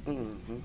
Mhm.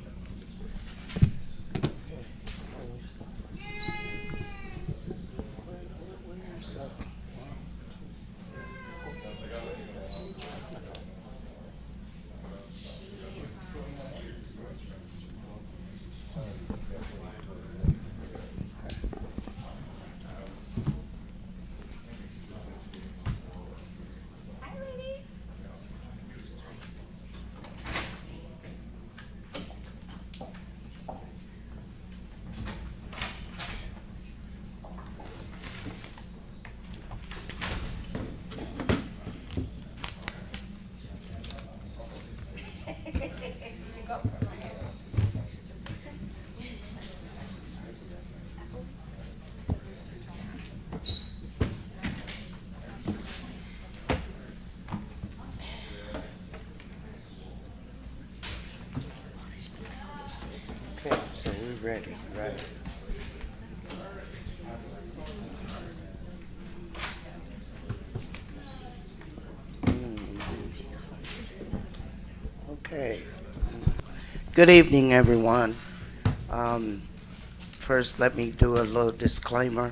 Okay, so we're ready, right? Okay. Good evening, everyone. Um, First, let me do a little disclaimer.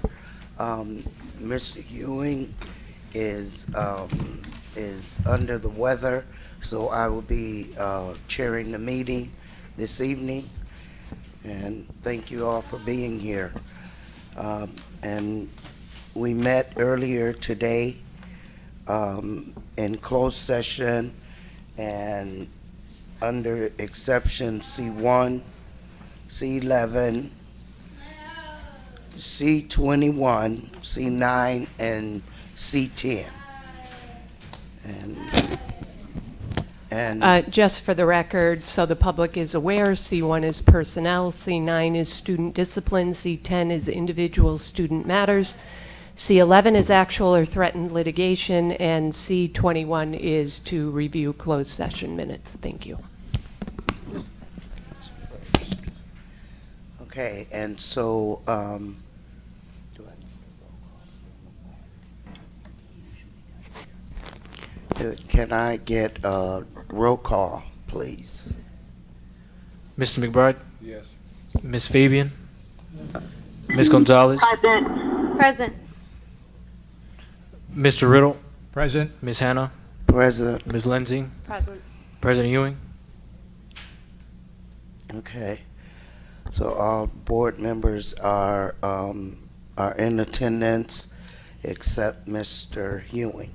Mr. Ewing is under the weather, so I will be chairing the meeting this evening. And thank you all for being here. And we met earlier today in closed session and under exception C1, C11, C21, C9, and C10. And Just for the record, so the public is aware, C1 is personnel, C9 is student discipline, C10 is individual student matters, C11 is actual or threatened litigation, and C21 is to review closed session minutes. Thank you. okay, and so can I get a roll call, please? Mr. McBride, Yes. Ms. Fabian, Ms. Gonzalez, Present. Mr. Riddle, Present. Ms. Hannah, President. Ms. Lindsay, Present. President Ewing. Okay, so all board members are in attendance except Mr. Ewing.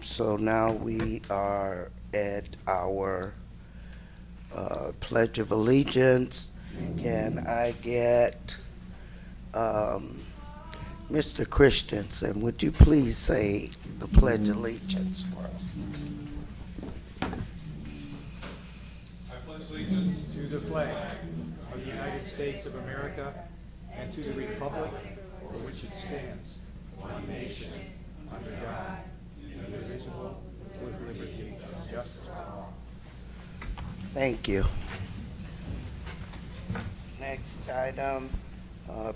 So now we are at our Pledge of Allegiance. Can I get Mr. Christensen, would you please say the Pledge of Allegiance for us? I pledge allegiance to the flag of the United States of America and to the republic for which it stands, one nation, under God, indivisible, with liberty and justice for all. Thank you. Next item,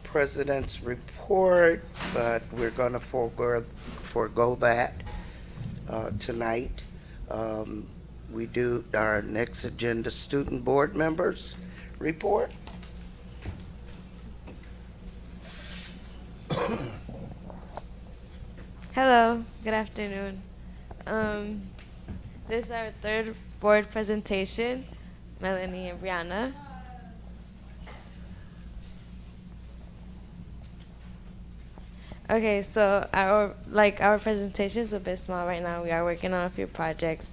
President's report, but we're going to forego that tonight. We do our next agenda, student board members report. Hello, good afternoon. This is our third board presentation, Melanie and Brianna. Okay, so our presentation's a bit small right now. We are working on a few projects,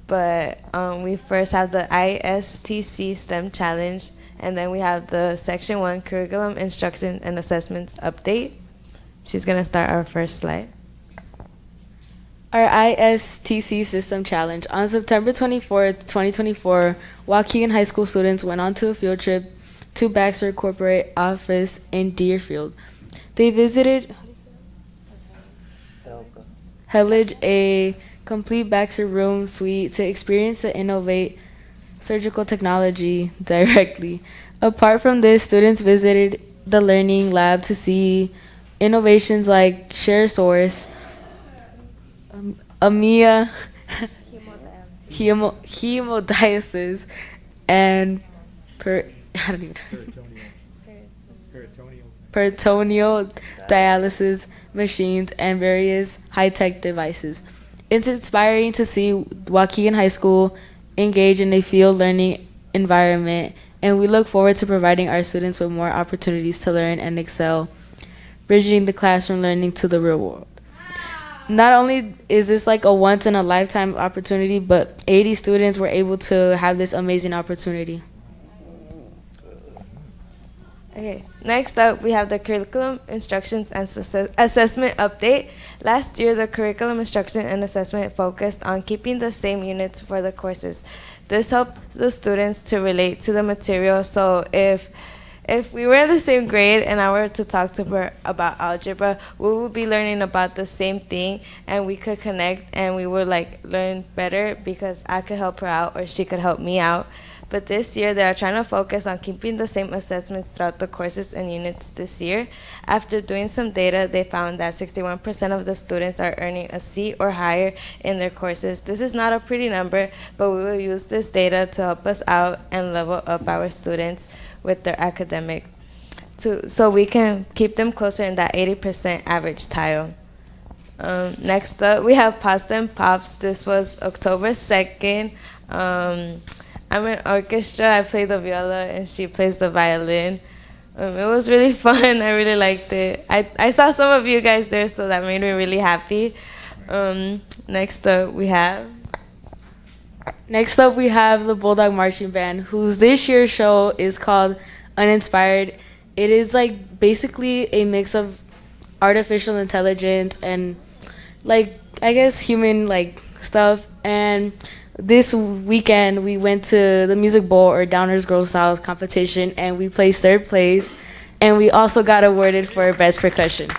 but we first have the ISTC STEM Challenge, and then we have the Section 1 Curriculum, Instruction, and Assessments Update. She's gonna start our first slide. Our ISTC System Challenge. On September 24th, 2024, Waukegan High School students went on to a field trip to Baxter Corporate Office in Deerfield. They visited Hellage, a complete Baxter room suite, to experience the innovate surgical technology directly. Apart from this, students visited the learning lab to see innovations like ShareSource, AMIA, hemodialysis, and I don't even peritoneal dialysis machines, and various high-tech devices. It's inspiring to see Waukegan High School engage in a field learning environment, and we look forward to providing our students with more opportunities to learn and excel, bridging the classroom learning to the real world. Not only is this like a once-in-a-lifetime opportunity, but 80 students were able to have this amazing opportunity. Okay, next up we have the curriculum, instructions, and assessment update. Last year, the curriculum, instruction, and assessment focused on keeping the same units for the courses. This helped the students to relate to the material, so if we were in the same grade and I were to talk to her about algebra, we would be learning about the same thing, and we could connect and we would like learn better because I could help her out or she could help me out. But this year, they are trying to focus on keeping the same assessments throughout the courses and units this year. After doing some data, they found that 61% of the students are earning a C or higher in their courses. This is not a pretty number, but we will use this data to help us out and level up our students with their academic, so we can keep them closer in that 80% average tile. Next up, we have Pasta and Pops. This was October 2nd. I'm in orchestra. I play the viola and she plays the violin. It was really fun. I really liked it. I saw some of you guys there, so that made me really happy. Next up, we have the Bulldog Marching Band, whose this year's show is called Uninspired. It is like basically a mix of artificial intelligence and like I guess human like stuff. And this weekend we went to the Music Bowl or Downers Grove South competition, and we placed 3rd place, and we also got awarded for best percussion.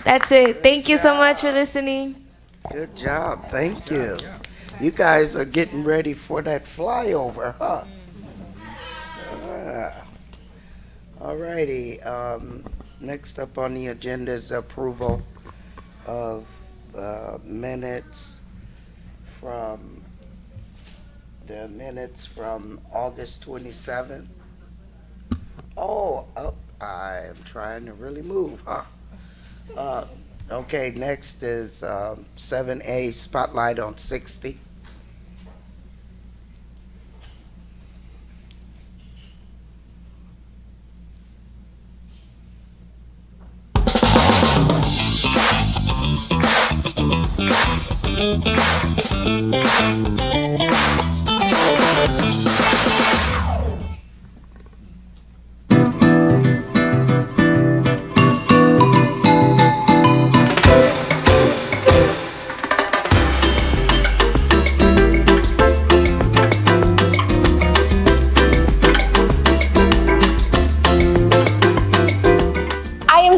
That's it. Thank you so much for listening. Good job. Thank you. You guys are getting ready for that flyover, huh? All righty. Next up on the agenda is the approval of minutes from August 27th. Oh, I am trying to really move, huh? Okay, next is 7A, Spotlight on 60.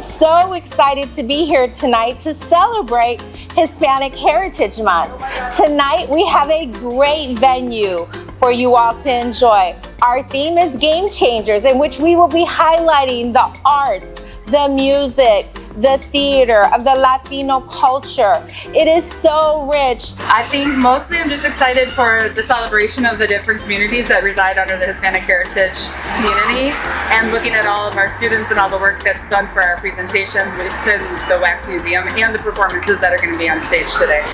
So excited to be here tonight to celebrate Hispanic Heritage Month. Tonight we have a great venue for you all to enjoy. Our theme is Game Changers, in which we will be highlighting the arts, the music, the theater of the Latino culture. It is so rich. I think mostly I'm just excited for the celebration of the different communities that reside under the Hispanic Heritage community, and looking at all of our students and all the work that's done for our presentations within the Wax Museum and the performances that are going to be on stage today.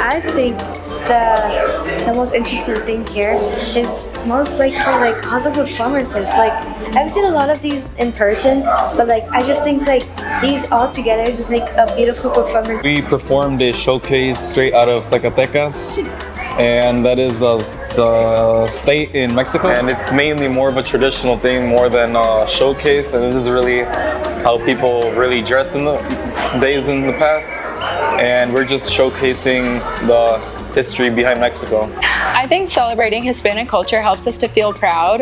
I think the most interesting thing here is most likely like all the performances. Like I've seen a lot of these in person, but like I just think like these all together just make a beautiful performance. We performed a showcase straight out of Zacatecas, and that is a state in Mexico, and it's mainly more of a traditional thing more than a showcase, and this is really how people really dressed in the days in the past, and we're just showcasing the history behind Mexico. I think celebrating Hispanic culture helps us to feel proud,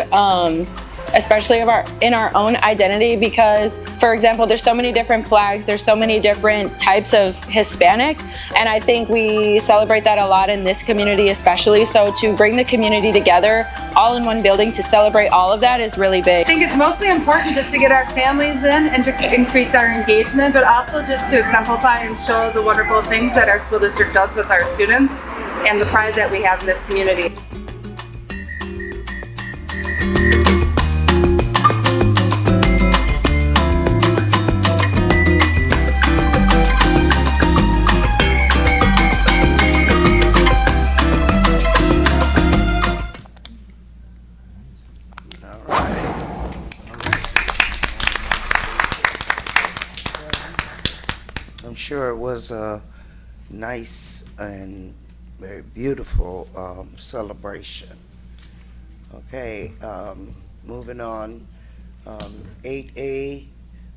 especially in our own identity, because, for example, there's so many different flags, there's so many different types of Hispanic, and I think we celebrate that a lot in this community especially. So to bring the community together all in one building to celebrate all of that is really big. I think it's mostly important just to get our families in and to increase our engagement, but also just to exemplify and show the wonderful things that our school district does with our students and the pride that we have in this community. I'm sure it was a nice and very beautiful celebration. Okay, moving on. 8A,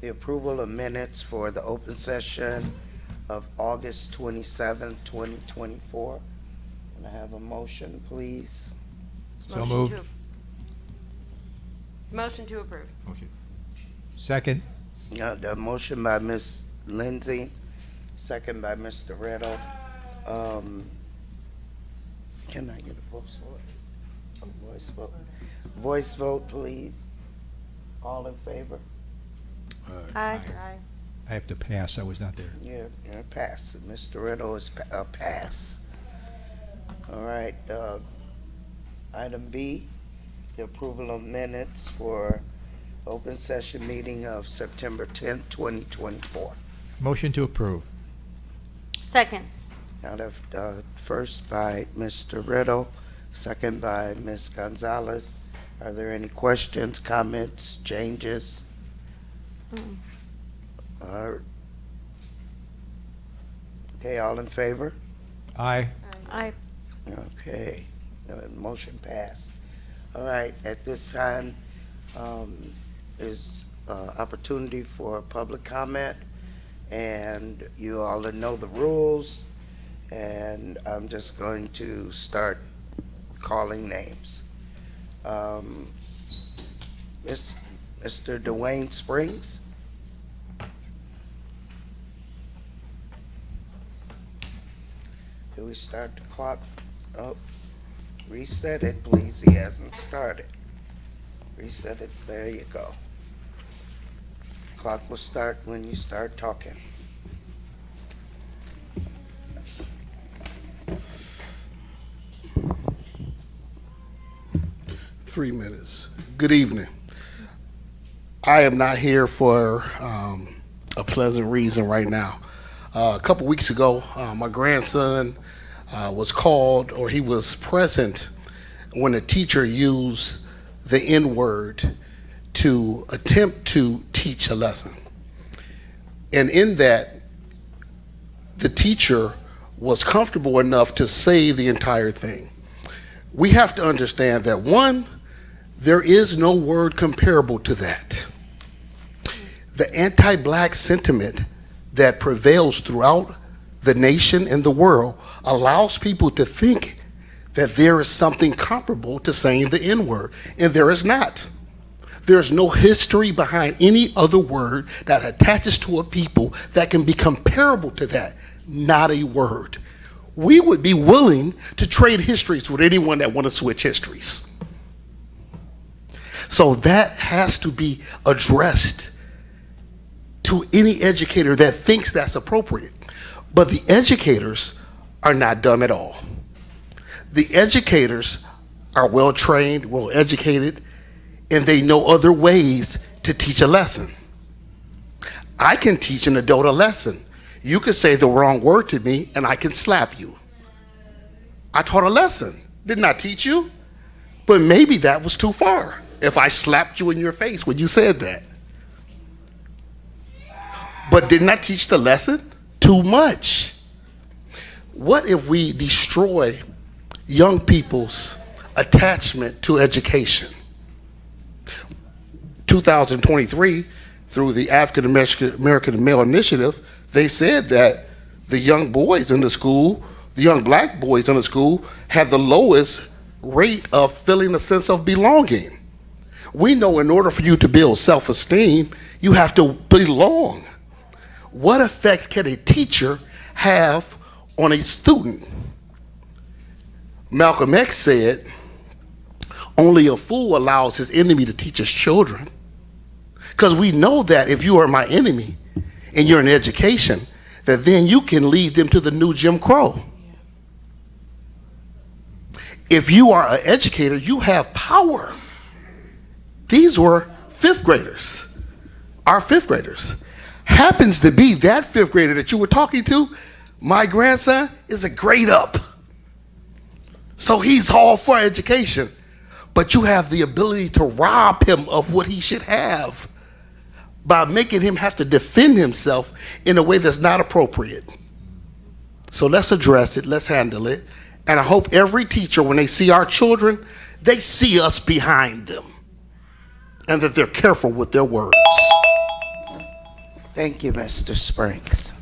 the approval of minutes for the open session of August 27, 2024. Can I have a motion, please? So moved. Motion to approve. Motion. Second. The motion by Ms. Lindsay, second by Mr. Riddle. Can I get a voice vote? A voice vote. Voice vote, please. All in favor? Aye. I have to pass, I was not there. You're a pass. Mr. Riddle is a pass. All right, item B, the approval of minutes for open session meeting of September 10th, 2024. Motion to approve. Second. Now, first by Mr. Riddle, second by Ms. Gonzalez. Are there any questions, comments, changes? Okay, all in favor? Aye. Aye. Okay, motion passed. All right, at this time is opportunity for public comment, and you all know the rules, and I'm just going to start calling names. Mr. Dwayne Springs? Do we start the clock? Oh, reset it, please. He hasn't started. Reset it. There you go. Clock will start when you start talking. Three minutes. Good evening. I am not here for a pleasant reason right now. A couple weeks ago, my grandson was called, or he was present when a teacher used the N-word to attempt to teach a lesson. And in that, the teacher was comfortable enough to say the entire thing. We have to understand that, one, there is no word comparable to that. The anti-black sentiment that prevails throughout the nation and the world allows people to think that there is something comparable to saying the N-word, and there is not. There's no history behind any other word that attaches to a people that can be comparable to that. Not a word. We would be willing to trade histories with anyone that want to switch histories. So that has to be addressed to any educator that thinks that's appropriate. But the educators are not dumb at all. The educators are well trained, well educated, and they know other ways to teach a lesson. I can teach an adult a lesson. You could say the wrong word to me and I can slap you. I taught a lesson. Did not teach you, but maybe that was too far if I slapped you in your face when you said that. But didn't I teach the lesson? Too much. What if we destroy young people's attachment to education? 2023, through the African American Male Initiative, they said that the young boys in the school, the young black boys in the school, had the lowest rate of feeling a sense of belonging. We know in order for you to build self-esteem, you have to belong. What effect can a teacher have on a student? Malcolm X said, only a fool allows his enemy to teach his children. Because we know that if you are my enemy and you're in education, that then you can lead them to the new Jim Crow. If you are an educator, you have power. These were fifth graders, our fifth graders. Happens to be that fifth grader that you were talking to, my grandson is a grade up. So he's all for education, but you have the ability to rob him of what he should have by making him have to defend himself in a way that's not appropriate. So let's address it, let's handle it. And I hope every teacher, when they see our children, they see us behind them and that they're careful with their words. Thank you, Mr. Springs.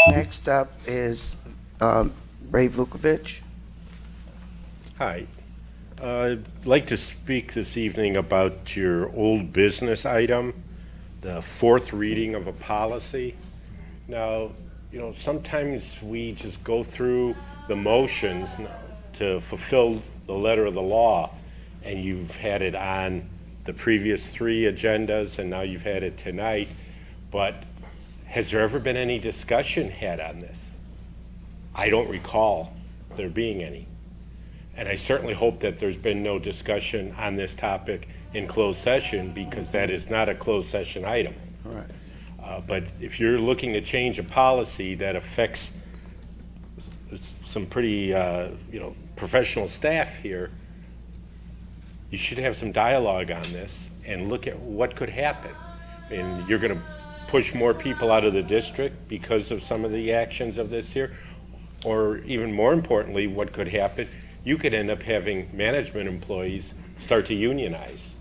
Next up is Ray Vukovic. Hi. I'd like to speak this evening about your old business item, the fourth reading of a policy. Now, sometimes we just go through the motions to fulfill the letter of the law, and you've had it on the previous three agendas, and now you've had it tonight. But has there ever been any discussion had on this? I don't recall there being any. And I certainly hope that there's been no discussion on this topic in closed session, because that is not a closed session item. All right. But if you're looking to change a policy that affects some pretty professional staff here, you should have some dialogue on this and look at what could happen. And you're going to push more people out of the district because of some of the actions of this here, or even more importantly, what could happen, you could end up having management employees start to unionize,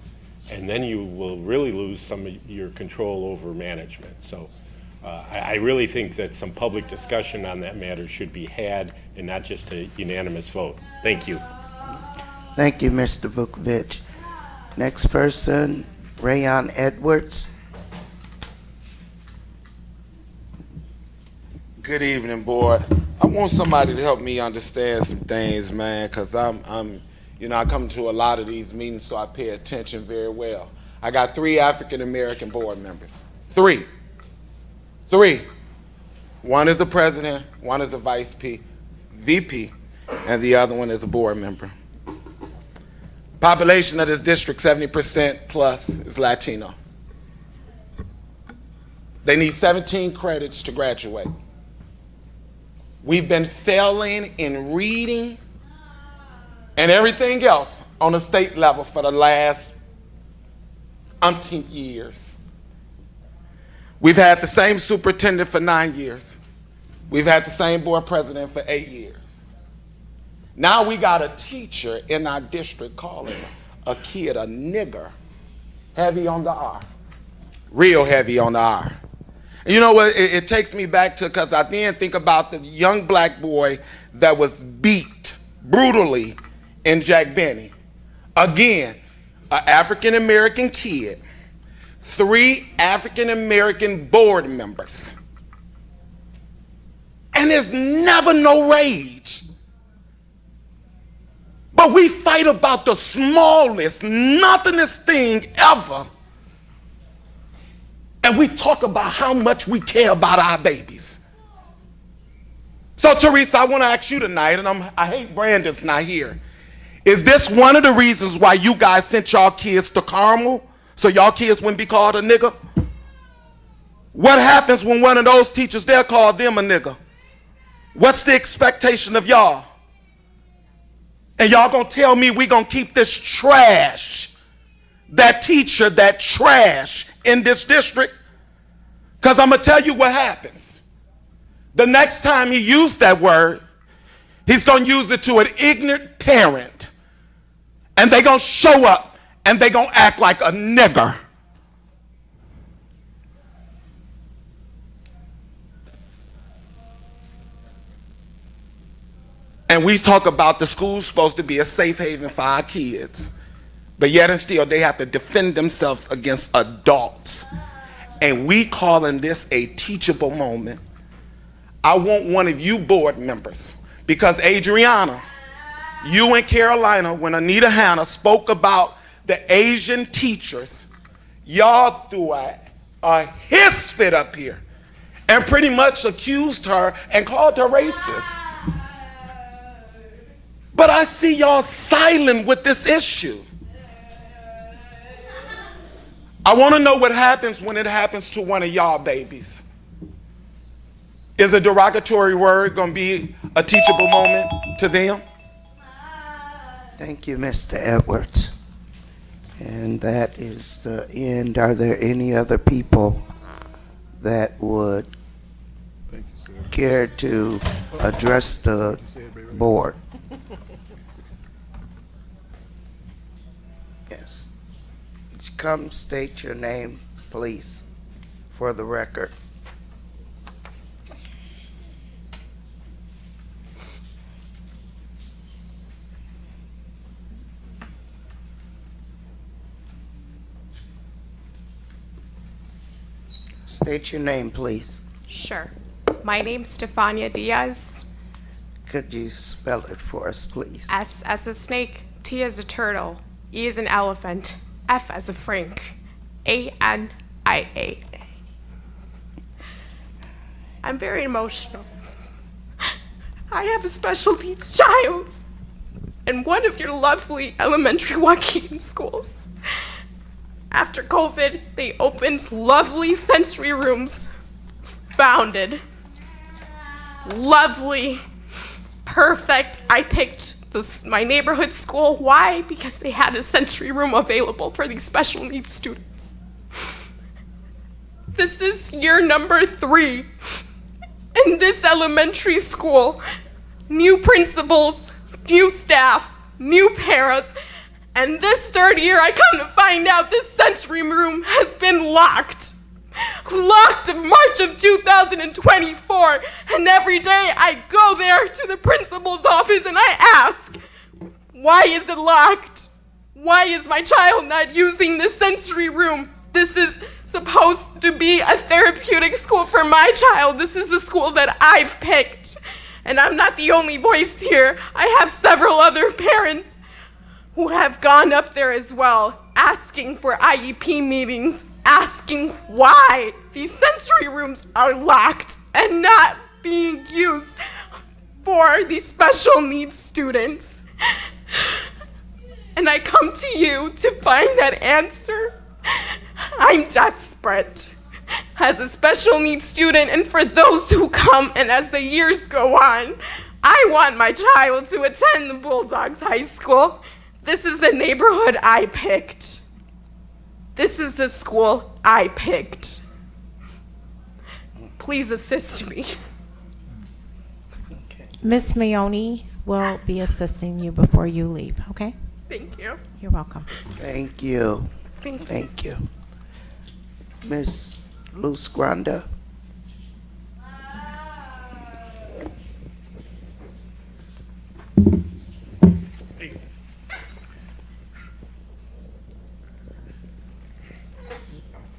and then you will really lose some of your control over management. So I really think that some public discussion on that matter should be had, and not just a unanimous vote. Thank you. Thank you, Mr. Vukovic. Next person, Rayon Edwards. Good evening, board. I want somebody to help me understand some things, man, because I come to a lot of these meetings, so I pay attention very well. I got 3 African-American board members. 3. One is a president, one is a VP, and the other one is a board member. Population of this district, 70% plus is Latino. They need 17 credits to graduate. We've been failing in reading and everything else on a state level for the last umpteen years. We've had the same superintendent for 9 years. We've had the same board president for 8 years. Now we got a teacher in our district calling a kid a nigger, heavy on the R, real heavy on the R. And you know what, it takes me back to, because I then think about the young black boy that was beat brutally in Jack Benny. Again, an African-American kid, 3 African-American board members. And there's never no rage. But we fight about the smallest, nothingest thing ever. And we talk about how much we care about our babies. So, Teresa, I want to ask you tonight, and I hate Brandon's not here. Is this one of the reasons why you guys sent y'all kids to Carmel, so y'all kids wouldn't be called a nigger? What happens when one of those teachers there called them a nigger? What's the expectation of y'all? And y'all gonna tell me we gonna keep this trash, that teacher, that trash in this district? Because I'm gonna tell you what happens. The next time he used that word, he's gonna use it to an ignorant parent, and they gonna show up and they gonna act like a nigger. And we talk about the school's supposed to be a safe haven for our kids. but yet and still they have to defend themselves against adults. And we calling this a teachable moment. I want one of you board members, because Adriana, you and Carolina, when Anita Hanna spoke about the Asian teachers, y'all threw a hiss fit up here and pretty much accused her and called her racist. But I see y'all silent with this issue. I want to know what happens when it happens to one of y'all babies. Is a derogatory word going to be a teachable moment to them? Thank you, Mr. Edwards. And that is the end. Are there any other people that would care to address the board? Yes. Come state your name, please, for the record. State your name, please. Sure. My name's Stefania Diaz. Could you spell it for us, please? S as a snake, T as a turtle, E as an elephant, F as a Frank, A-N-I-A. I'm very emotional. I have a special needs child in one of your lovely elementary Waukegan schools. After COVID, they opened lovely sensory rooms, founded. Lovely, perfect. I picked my neighborhood school. Why? Because they had a sensory room available for these special needs students. This is year number 3 in this elementary school. New principals, new staffs, new parents. And this 3rd year, I come to find out this sensory room has been locked. Locked in March of 2024. And every day I go there to the principal's office and I ask, why is it locked? Why is my child not using this sensory room? This is supposed to be a therapeutic school for my child. This is the school that I've picked. And I'm not the only voice here. I have several other parents who have gone up there as well, asking for IEP meetings, asking why these sensory rooms are locked and not being used for these special needs students. And I come to you to find that answer. I'm desperate as a special needs student, and for those who come and as the years go on, I want my child to attend the Bulldogs High School. This is the neighborhood I picked. This is the school I picked. Please assist me. Ms. Mayoni will be assisting you before you leave, okay? Thank you. You're welcome. Thank you. Thank you. Thank you. Miss Luz Granda.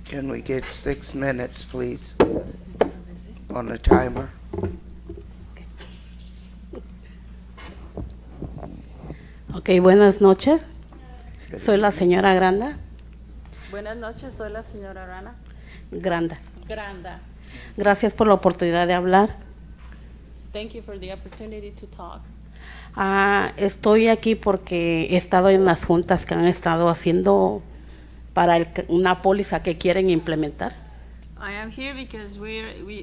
Can we get 6 minutes, please, on the timer? Ok, buenas noches. Soy la señora Granda. Buenas noches, soy la señora Rana. Granda. Granda. Gracias por la oportunidad de hablar. Thank you for the opportunity to talk. Estoy aquí porque he estado en las juntas que han estado haciendo para una póliza que quieren implementar. I am here because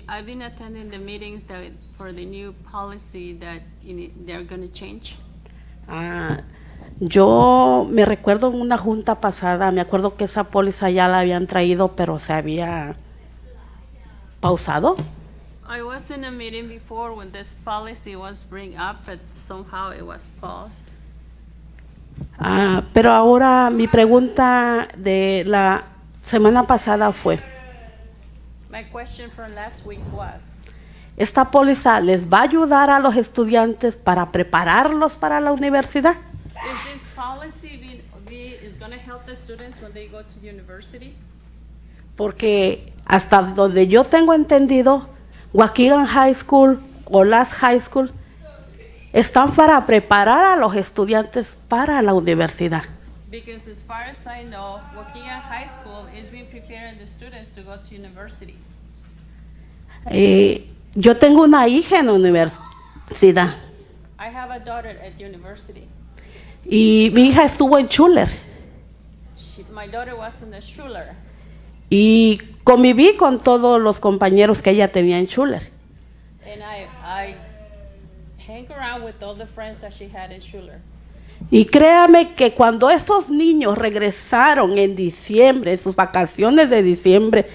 I've been attending the meetings for the new policy that they're going to change. Yo me recuerdo en una junta pasada, me acuerdo que esa póliza ya la habían traído, pero se había pausado. I was in a meeting before when this policy was bring up, but somehow it was paused. Pero ahora mi pregunta de la semana pasada fue, My question from last week was, ¿esta póliza les va a ayudar a los estudiantes para prepararlos para la universidad? is this policy is going to help the students when they go to university? Porque hasta donde yo tengo entendido, Waukegan High School o las High School están para preparar a los estudiantes para la universidad. Because as far as I know, Waukegan High School is being preparing the students to go to university. Yo tengo una hija en la universidad I have a daughter at university. y mi hija estuvo en Schuller My daughter was in the Schuler, y conviví con todos los compañeros que ella tenía en Schuller. and I hang around with all the friends that she had in Schuler. Y créame que cuando esos niños regresaron en diciembre, en sus vacaciones de diciembre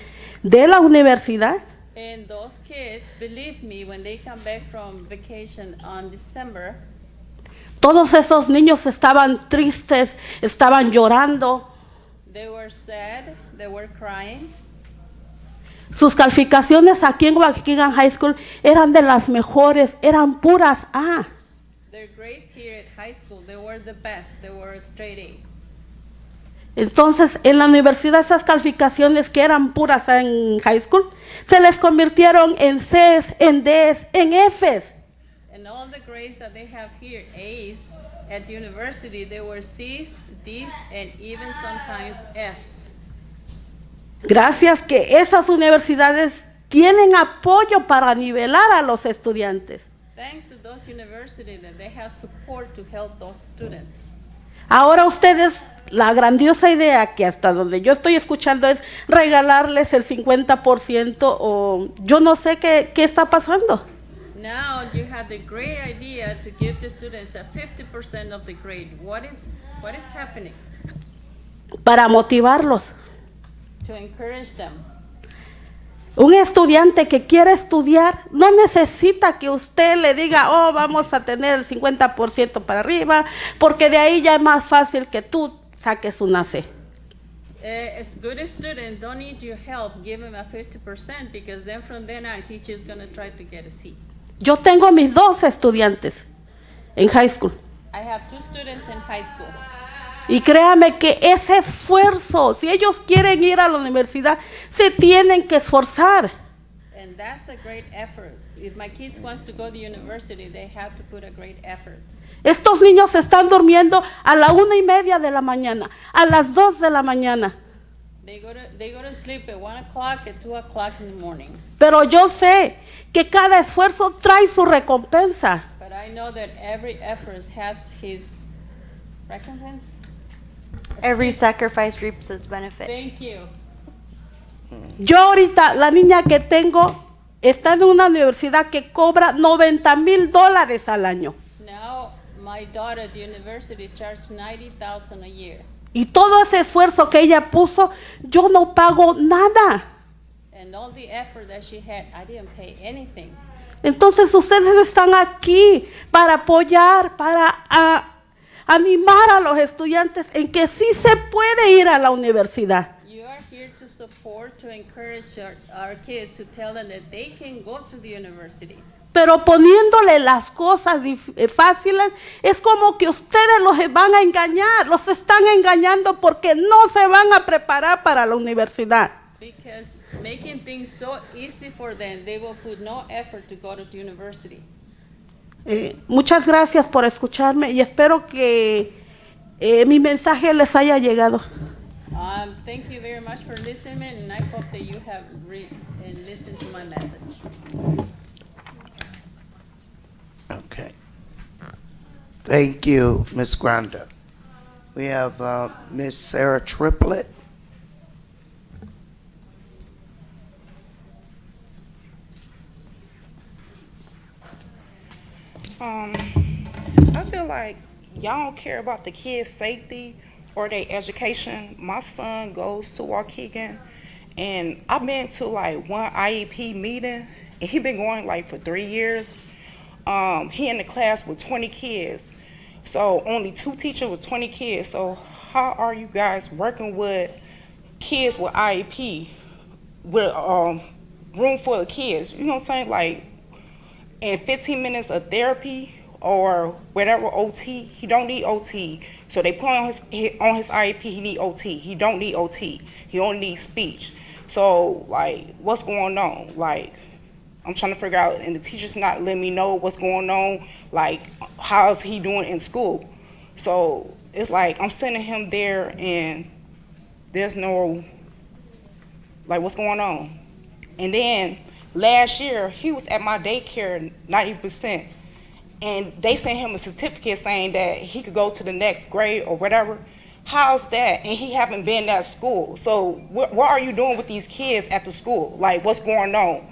de la universidad, And those kids, believe me, when they come back from vacation on December, todos esos niños estaban tristes, estaban llorando. they were sad, they were crying. Sus calificaciones aquí en Waukegan High School eran de las mejores, eran puras A. Their grades here at high school, they were the best, they were straight A. Entonces, en la universidad esas calificaciones que eran puras A en high school, se les convirtieron en Cs, en Ds, en Fs. And all the grades that they have here, A's, at the university, they were C's, D's, and even sometimes F's. Gracias que esas universidades tienen apoyo para nivelar a los estudiantes. Thanks to those universities that they have support to help those students. Ahora ustedes, la grandiosa idea que hasta donde yo estoy escuchando es regalarles el 50% o yo no sé qué está pasando. Now you have the great idea to give the students a 50% of the grade. What is happening? Para motivarlos. To encourage them. Un estudiante que quiere estudiar no necesita que usted le diga, oh, vamos a tener el 50% para arriba, porque de ahí ya es más fácil que tú saques una C. A good student don't need your help. Give him a 50% because then from then on he's just going to try to get a C. Yo tengo mis 2 estudiantes en high school. I have 2 students in high school. Y créame que ese esfuerzo, si ellos quieren ir a la universidad, se tienen que esforzar. And that's a great effort. If my kids wants to go to university, they have to put a great effort. Estos niños están durmiendo a la 1:30 de la mañana, a las 2 de la mañana. They go to sleep at 1 o'clock, at 2 o'clock in the morning. Pero yo sé que cada esfuerzo trae su recompensa. But I know that every effort has his recompense. Every sacrifice reaps its benefit. Thank you. Yo ahorita, la niña que tengo está en una universidad que cobra $90,000 al año. Now my daughter at the university charged $90,000 a year. Y todo ese esfuerzo que ella puso, yo no pago nada. And all the effort that she had, I didn't pay anything. Entonces ustedes están aquí para apoyar, para animar a los estudiantes en que sí se puede ir a la universidad. You are here to support, to encourage our kids, to tell them that they can go to the university. Pero poniéndole las cosas fáciles, es como que ustedes los van a engañar, los están engañando porque no se van a preparar para la universidad. Because making things so easy for them, they will put no effort to go to the university. Muchas gracias por escucharme y espero que mi mensaje les haya llegado. Thank you very much for listening, and I hope that you have listened to my message. Okay. Thank you, Ms. Granda. We have Ms. Sarah Triplett. I feel like y'all don't care about the kids' safety or their education. My son goes to Waukegan, and I've been to like one IEP meeting, and he been going like for 3 years. He in the class with 20 kids, so only 2 teachers with 20 kids. So how are you guys working with kids with IEP with room full of kids? You know what I'm saying? Like in 15 minutes of therapy or whatever OT, he don't need OT. So they put on his IEP he need OT. He don't need OT. He only needs speech. So like, what's going on? Like, I'm trying to figure out, and the teacher's not letting me know what's going on. Like, how's he doing in school? So it's like I'm sending him there, and there's no, like, what's going on? And then last year he was at my daycare 90%. And they sent him a certificate saying that he could go to the next grade or whatever. How's that? And he haven't been at school. So what are you doing with these kids at the school? Like, what's going on?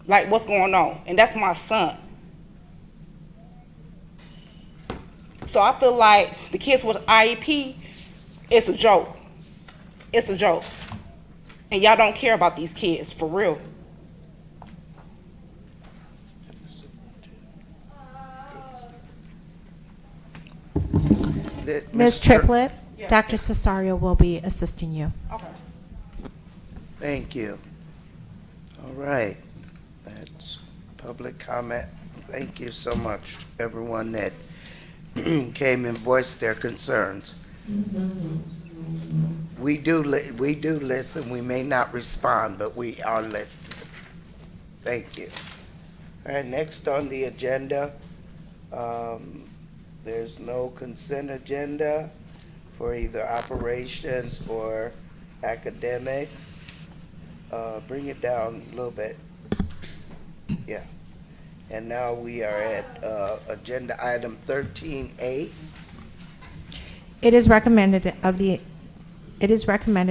Like, what's going on? And that's my son. So I feel like the kids with IEP, it's a joke. It's a joke. And y'all don't care about these kids, for real. Ms. Triplett, Dr. Cesario will be assisting you. Okay. Thank you. All right, that's public comment. Thank you so much, everyone that came and voiced their concerns. We do listen. We may not respond, but we are listening. Thank you. All right, next on the agenda, there's no consent agenda for either operations or academics. Bring it down a little bit. Yeah. And now we are at agenda item 13A. It is recommended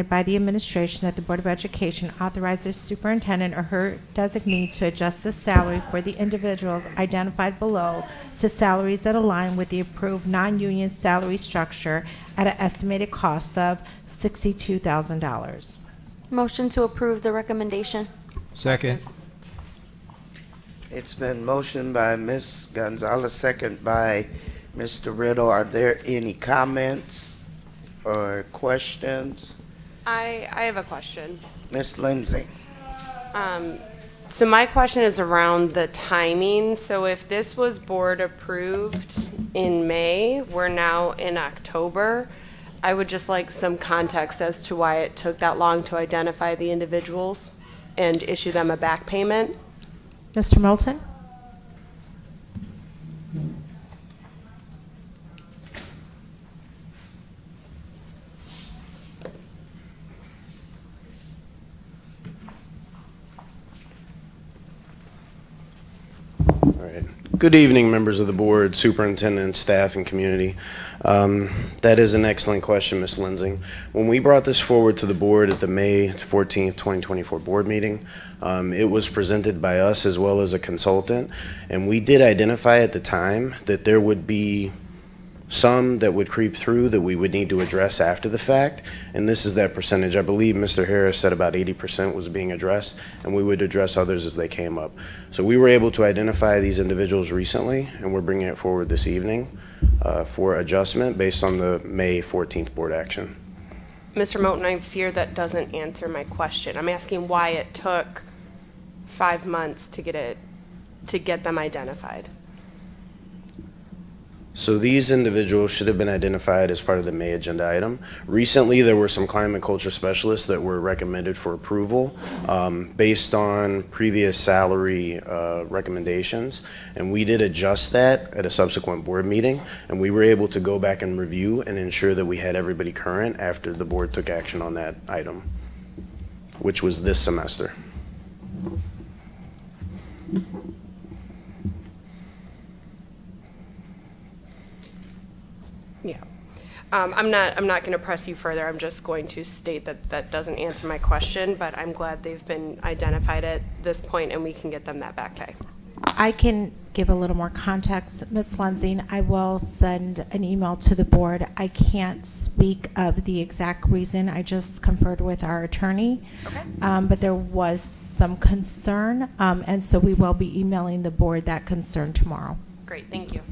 by the administration that the Board of Education authorize the superintendent or her designee to adjust the salary for the individuals identified below to salaries that align with the approved non-union salary structure at an estimated cost of $62,000. Motion to approve the recommendation. Second. It's been motioned by Ms. Gonzalez, second by Mr. Riddle. Are there any comments or questions? I have a question. Ms. Lindsay? So my question is around the timing. So if this was board approved in May, we're now in October. I would just like some context as to why it took that long to identify the individuals and issue them a back payment. Mr. Moulton? All right. Good evening, members of the board, superintendent, staff, and community. That is an excellent question, Ms. Lindsay. When we brought this forward to the board at the May 14th, 2024 board meeting, it was presented by us as well as a consultant, and we did identify at the time that there would be some that would creep through that we would need to address after the fact, and this is that percentage. I believe Mr. Harris said about 80% was being addressed, and we would address others as they came up. So we were able to identify these individuals recently, and we're bringing it forward this evening for adjustment based on the May 14th board action. Mr. Moulton, I fear that doesn't answer my question. I'm asking why it took 5 months to get them identified. So these individuals should have been identified as part of the May agenda item. Recently, there were some climate culture specialists that were recommended for approval based on previous salary recommendations, and we did adjust that at a subsequent board meeting, and we were able to go back and review and ensure that we had everybody current after the board took action on that item, which was this semester. Yeah. I'm not going to press you further. I'm just going to state that that doesn't answer my question, but I'm glad they've been identified at this point and we can get them that back pay. I can give a little more context, Ms. Lenzing. I will send an email to the board. I can't speak of the exact reason. I just conferred with our attorney, okay. But there was some concern, and so we will be emailing the board that concern tomorrow. Great, thank you.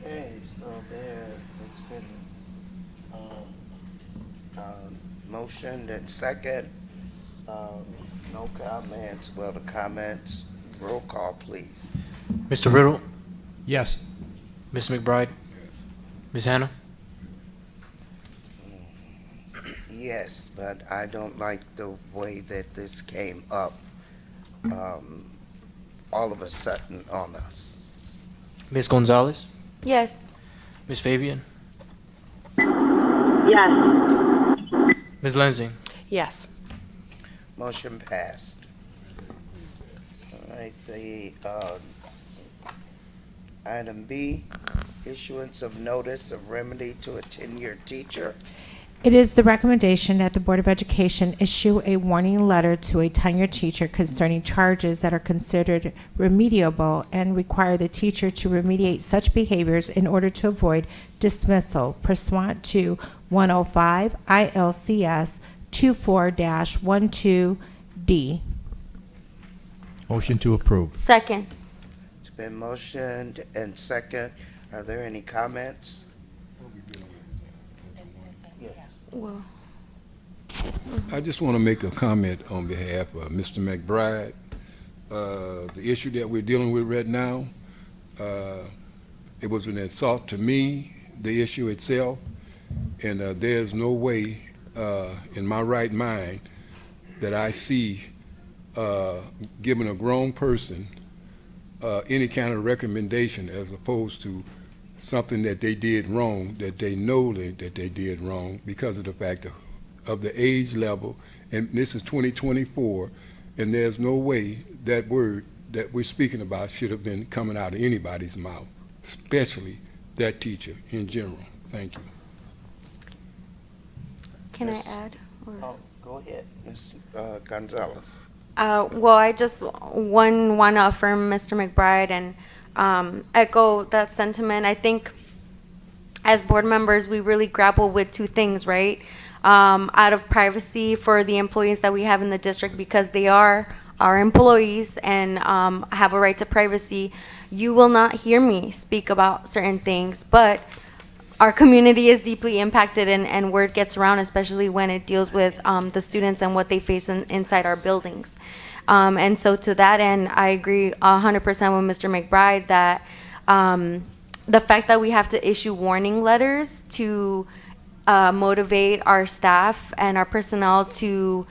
Okay, so there, it's been motioned and second. No comments. Well, the comments Roll call, please. Mr. Riddle, Yes. Ms. McBride, Ms. Hannah, Yes, but I don't like the way that this came up all of a sudden on us. Ms. Gonzalez, Yes. Ms. Fabian, Yes. Ms. Lindsay. Yes. Motion passed. All right, the item B, issuance of notice of remedy to a tenured teacher. It is the recommendation that the Board of Education issue a warning letter to a tenured teacher concerning charges that are considered remediable and require the teacher to remediate such behaviors in order to avoid dismissal pursuant to 105 ILCS 24-12D. Motion to approve. Second. It's been motioned and second. Are there any comments? Well, I just want to make a comment on behalf of Mr. McBride. The issue that we're dealing with right now, it was an assault to me, the issue itself, and there's no way in my right mind that I see giving a grown person any kind of recommendation as opposed to something that they did wrong, that they know that they did wrong because of the fact of the age level, and this is 2024, and there's no way that word that we're speaking about should have been coming out of anybody's mouth, especially that teacher in general. Thank you. can I add? Or? Oh, go ahead, Ms. Gonzalez. Well, I just want to affirm Mr. McBride and echo that sentiment. I think as board members, we really grapple with two things, right? Out of privacy for the employees that we have in the district, because they are our employees and have a right to privacy. You will not hear me speak about certain things, but our community is deeply impacted, and word gets around, especially when it deals with the students and what they face inside our buildings. And so to that end, I agree 100% with Mr. McBride that the fact that we have to issue warning letters to motivate our staff and our personnel to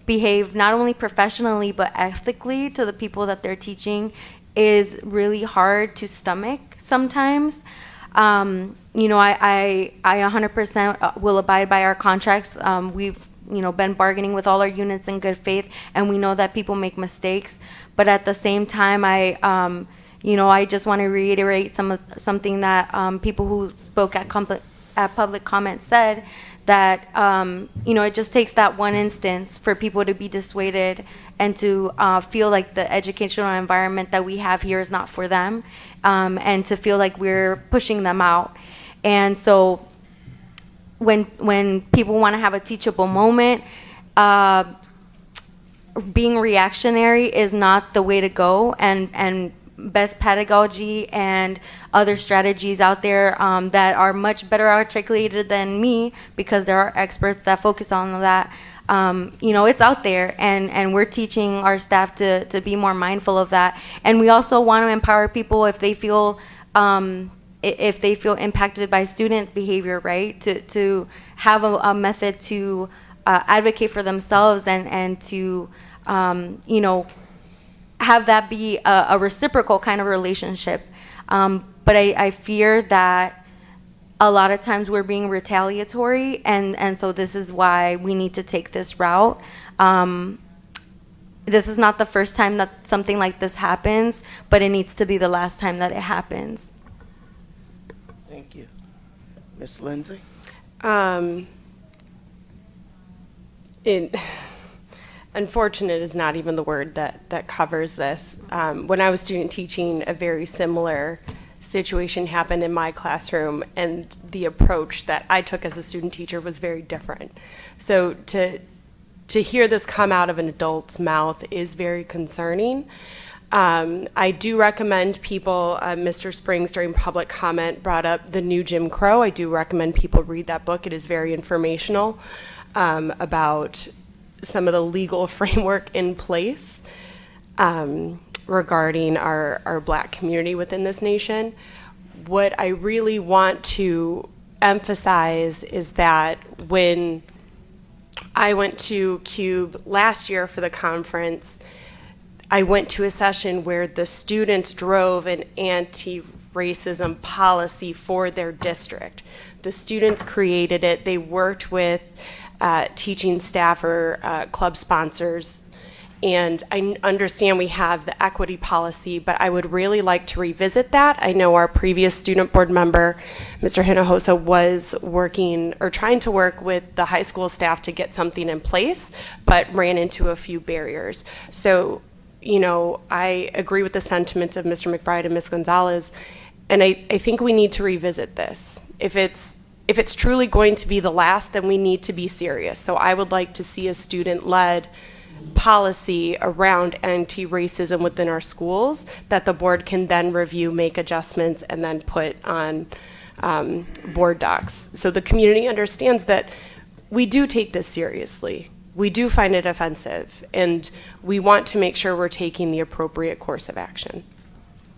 behave not only professionally but ethically to the people that they're teaching is really hard to stomach sometimes. You know, I 100% will abide by our contracts. We've been bargaining with all our units in good faith, and we know that people make mistakes. But at the same time, I just want to reiterate something that people who spoke at public comment said, that it just takes that one instance for people to be dissuaded and to feel like the educational environment that we have here is not for them, and to feel like we're pushing them out. And so when people want to have a teachable moment, being reactionary is not the way to go, and best pedagogy and other strategies out there that are much better articulated than me, because there are experts that focus on that. It's out there, and we're teaching our staff to be more mindful of that. And we also want to empower people if they feel impacted by student behavior, right? To have a method to advocate for themselves and to have that be a reciprocal kind of relationship. But I fear that a lot of times we're being retaliatory, and so this is why we need to take this route. This is not the first time that something like this happens, but it needs to be the last time that it happens. Thank you. Ms. Lindsay? Unfortunate is not even the word that covers this. When I was student teaching, a very similar situation happened in my classroom, and the approach that I took as a student teacher was very different. So to hear this come out of an adult's mouth is very concerning. I do recommend people, Mr. Springs during public comment brought up The New Jim Crow. I do recommend people read that book. It is very informational about some of the legal framework in place. regarding our Black community within this nation. What I really want to emphasize is that when I went to Cube last year for the conference, I went to a session where the students drove an anti-racism policy for their district. The students created it. They worked with teaching staff or club sponsors. And I understand we have the equity policy, but I would really like to revisit that. I know our previous student board member, Mr. Hinojosa, was working or trying to work with the high school staff to get something in place, but ran into a few barriers. So, you know, I agree with the sentiments of Mr. McBride and Ms. Gonzalez, and I think we need to revisit this. If it's truly going to be the last, then we need to be serious. So I would like to see a student-led policy around anti-racism within our schools that the board can then review, make adjustments, and then put on board docs. So the community understands that we do take this seriously. We do find it offensive, and we want to make sure we're taking the appropriate course of action.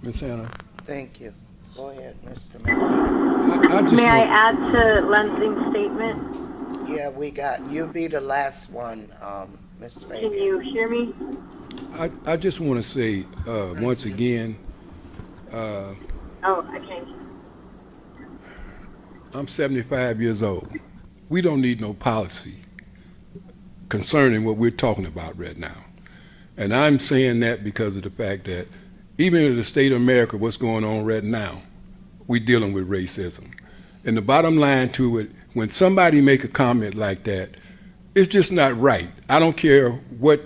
Ms. Hannah. Thank you. Go ahead, Mr. Mayor. May I add to Lensing's statement? Yeah, you'll be the last one, Ms. Fabian. Can you hear me? I just want to say once again, Oh, I can't. I'm 75 years old. We don't need no policy concerning what we're talking about right now. And I'm saying that because of the fact that even in the state of America, what's going on right now, we're dealing with racism. And the bottom line to it, when somebody make a comment like that, it's just not right. I don't care what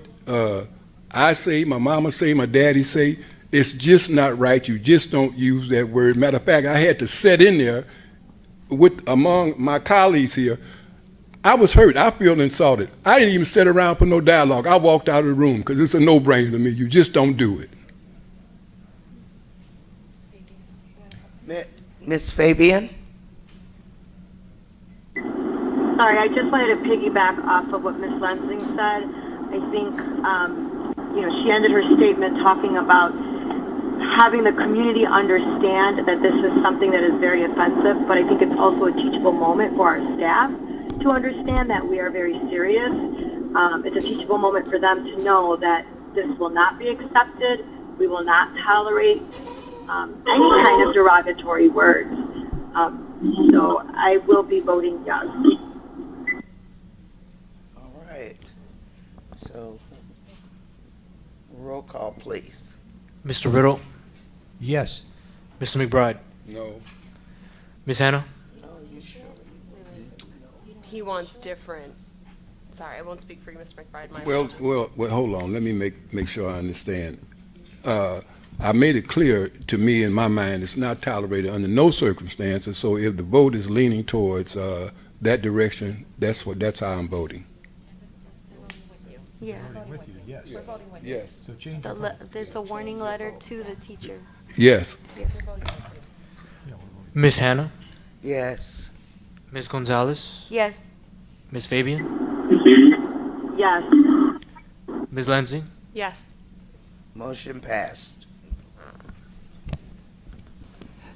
I say, my mama say, my daddy say, it's just not right. You just don't use that word. Matter of fact, I had to sit in there among my colleagues here. I was hurt. I feel insulted. I didn't even sit around for no dialogue. I walked out of the room because it's a no-brainer to me. You just don't do it. Ms. Fabian? Sorry, I just wanted to piggyback off of what Ms. Lensing said. I think, she ended her statement talking about having the community understand that this is something that is very offensive, but I think it's also a teachable moment for our staff to understand that we are very serious. It's a teachable moment for them to know that this will not be accepted. We will not tolerate any kind of derogatory words. So I will be voting yes. All right. So, roll call, please. Mr. Riddle? Yes. Mr. McBride? No. Ms. Hannah? He wants different. Sorry, I won't speak for you, Mr. McBride. My Well, hold on. Let me make sure I understand. I made it clear to me in my mind it's not tolerated under no circumstances. So if the vote is leaning towards that direction, that's how I'm voting. Yeah. With you, yes. We're voting with Yes. So change There's a warning letter to the teacher. Yes. Ms. Hannah? Yes. Ms. Gonzalez? Yes. Ms. Fabian? Yes. Ms. Lensing? Yes. Motion passed.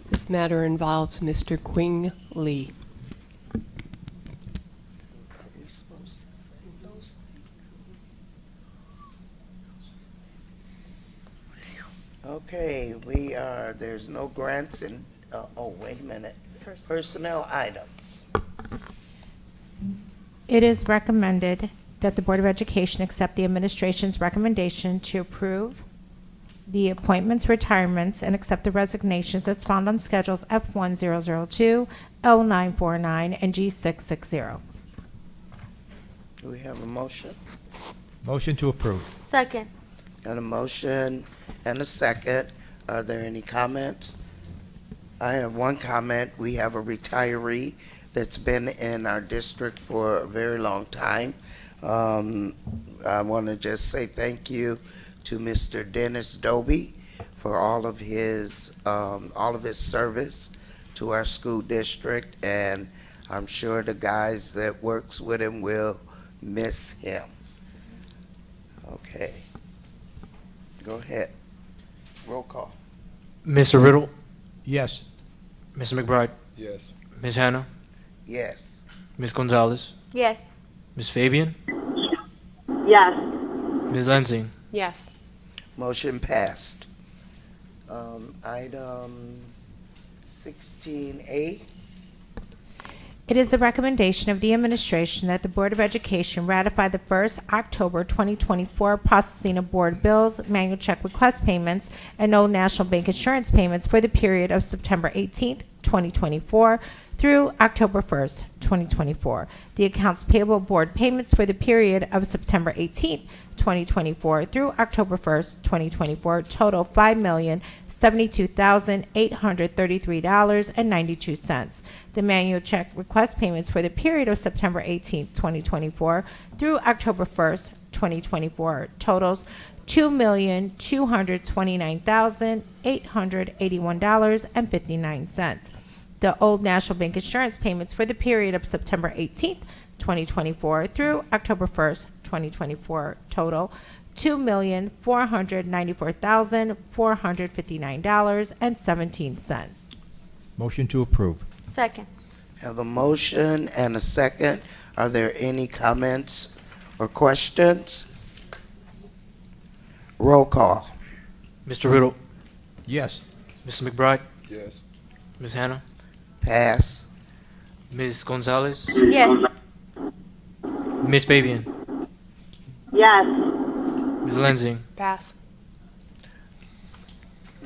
This matter involves Mr. Quing Lee. Okay, there's no grants and, wait a minute. Personnel items. It is recommended that the Board of Education accept the administration's recommendation to approve the appointments, retirements, and accept the resignations as found on schedules F1002, L949, and G660. Do we have a motion? Motion to approve. Second. Got a motion and a second. Are there any comments? I have one comment. We have a retiree that's been in our district for a very long time. I want to just say thank you to Mr. Dennis Doby for all of his service to our school district, and I'm sure the guys that works with him will miss him. Okay. Go ahead. Roll call. Mr. Riddle, Yes. Mr. McBride, Yes. Ms. Hannah, Yes. Ms. Gonzalez, Yes. Ms. Fabian, Yes. Ms. Lenzing. Yes. Motion passed. Item 16A. It is the recommendation of the administration that the Board of Education ratify the first October 2024 processing of board bills, manual check request payments, and Old National Bank insurance payments for the period of September 18th, 2024 through October 1st, 2024. The accounts payable board payments for the period of September 18th, 2024 through October 1st, 2024 total $5,072,833.92. The manual check request payments for the period of September 18th, 2024 through October 1st, 2024 totals $2,229,881.59. The Old National Bank insurance payments for the period of September 18th, 2024 through October 1st, 2024 total $2,494,459.17. Motion to approve. Second. Have a motion and a second. Are there any comments or questions? Roll call. Mr. Riddle, Yes. Mr. McBride, Yes. Ms. Hannah, Pass. Ms. Gonzalez, Yes. Ms. Fabian, Yes. Ms. Lenzing. Pass.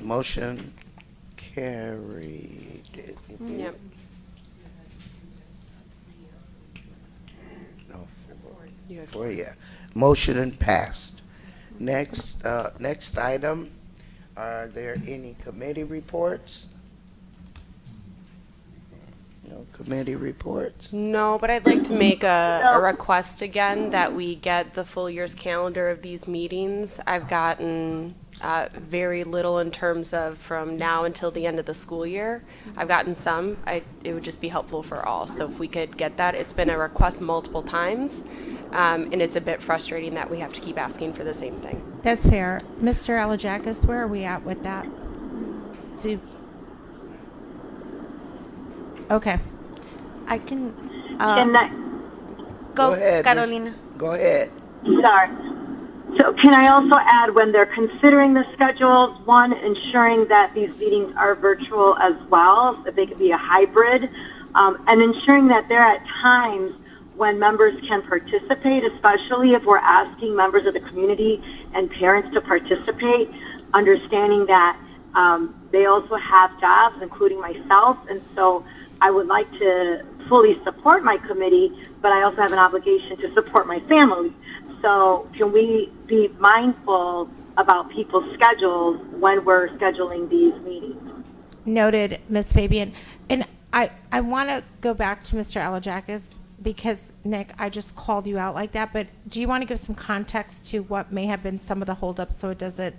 Motion carried. Yep. No, You have- four, yeah. Motion and passed. Next item, are there any committee reports? No committee reports? No, but I'd like to make a request again that we get the full year's calendar of these meetings. I've gotten very little in terms of from now until the end of the school year. I've gotten some. It would just be helpful for all. So if we could get that, it's been a request multiple times, and it's a bit frustrating that we have to keep asking for the same thing. That's fair. Mr. Alajakis, where are we at with that? Okay. I can. Can I, Go ahead, Miss- Carolina. Go ahead. sorry. So can I also add, when they're considering the schedules, one, ensuring that these meetings are virtual as well, that they could be a hybrid, and ensuring that they're at times when members can participate, especially if we're asking members of the community and parents to participate, understanding that they also have jobs, including myself, and so I would like to fully support my committee, but I also have an obligation to support my family. So can we be mindful about people's schedules when we're scheduling these meetings? Noted, Ms. Fabian. And I want to go back to Mr. Alajakis because, Nick, I just called you out like that, but do you want to give some context to what may have been some of the holdups so it doesn't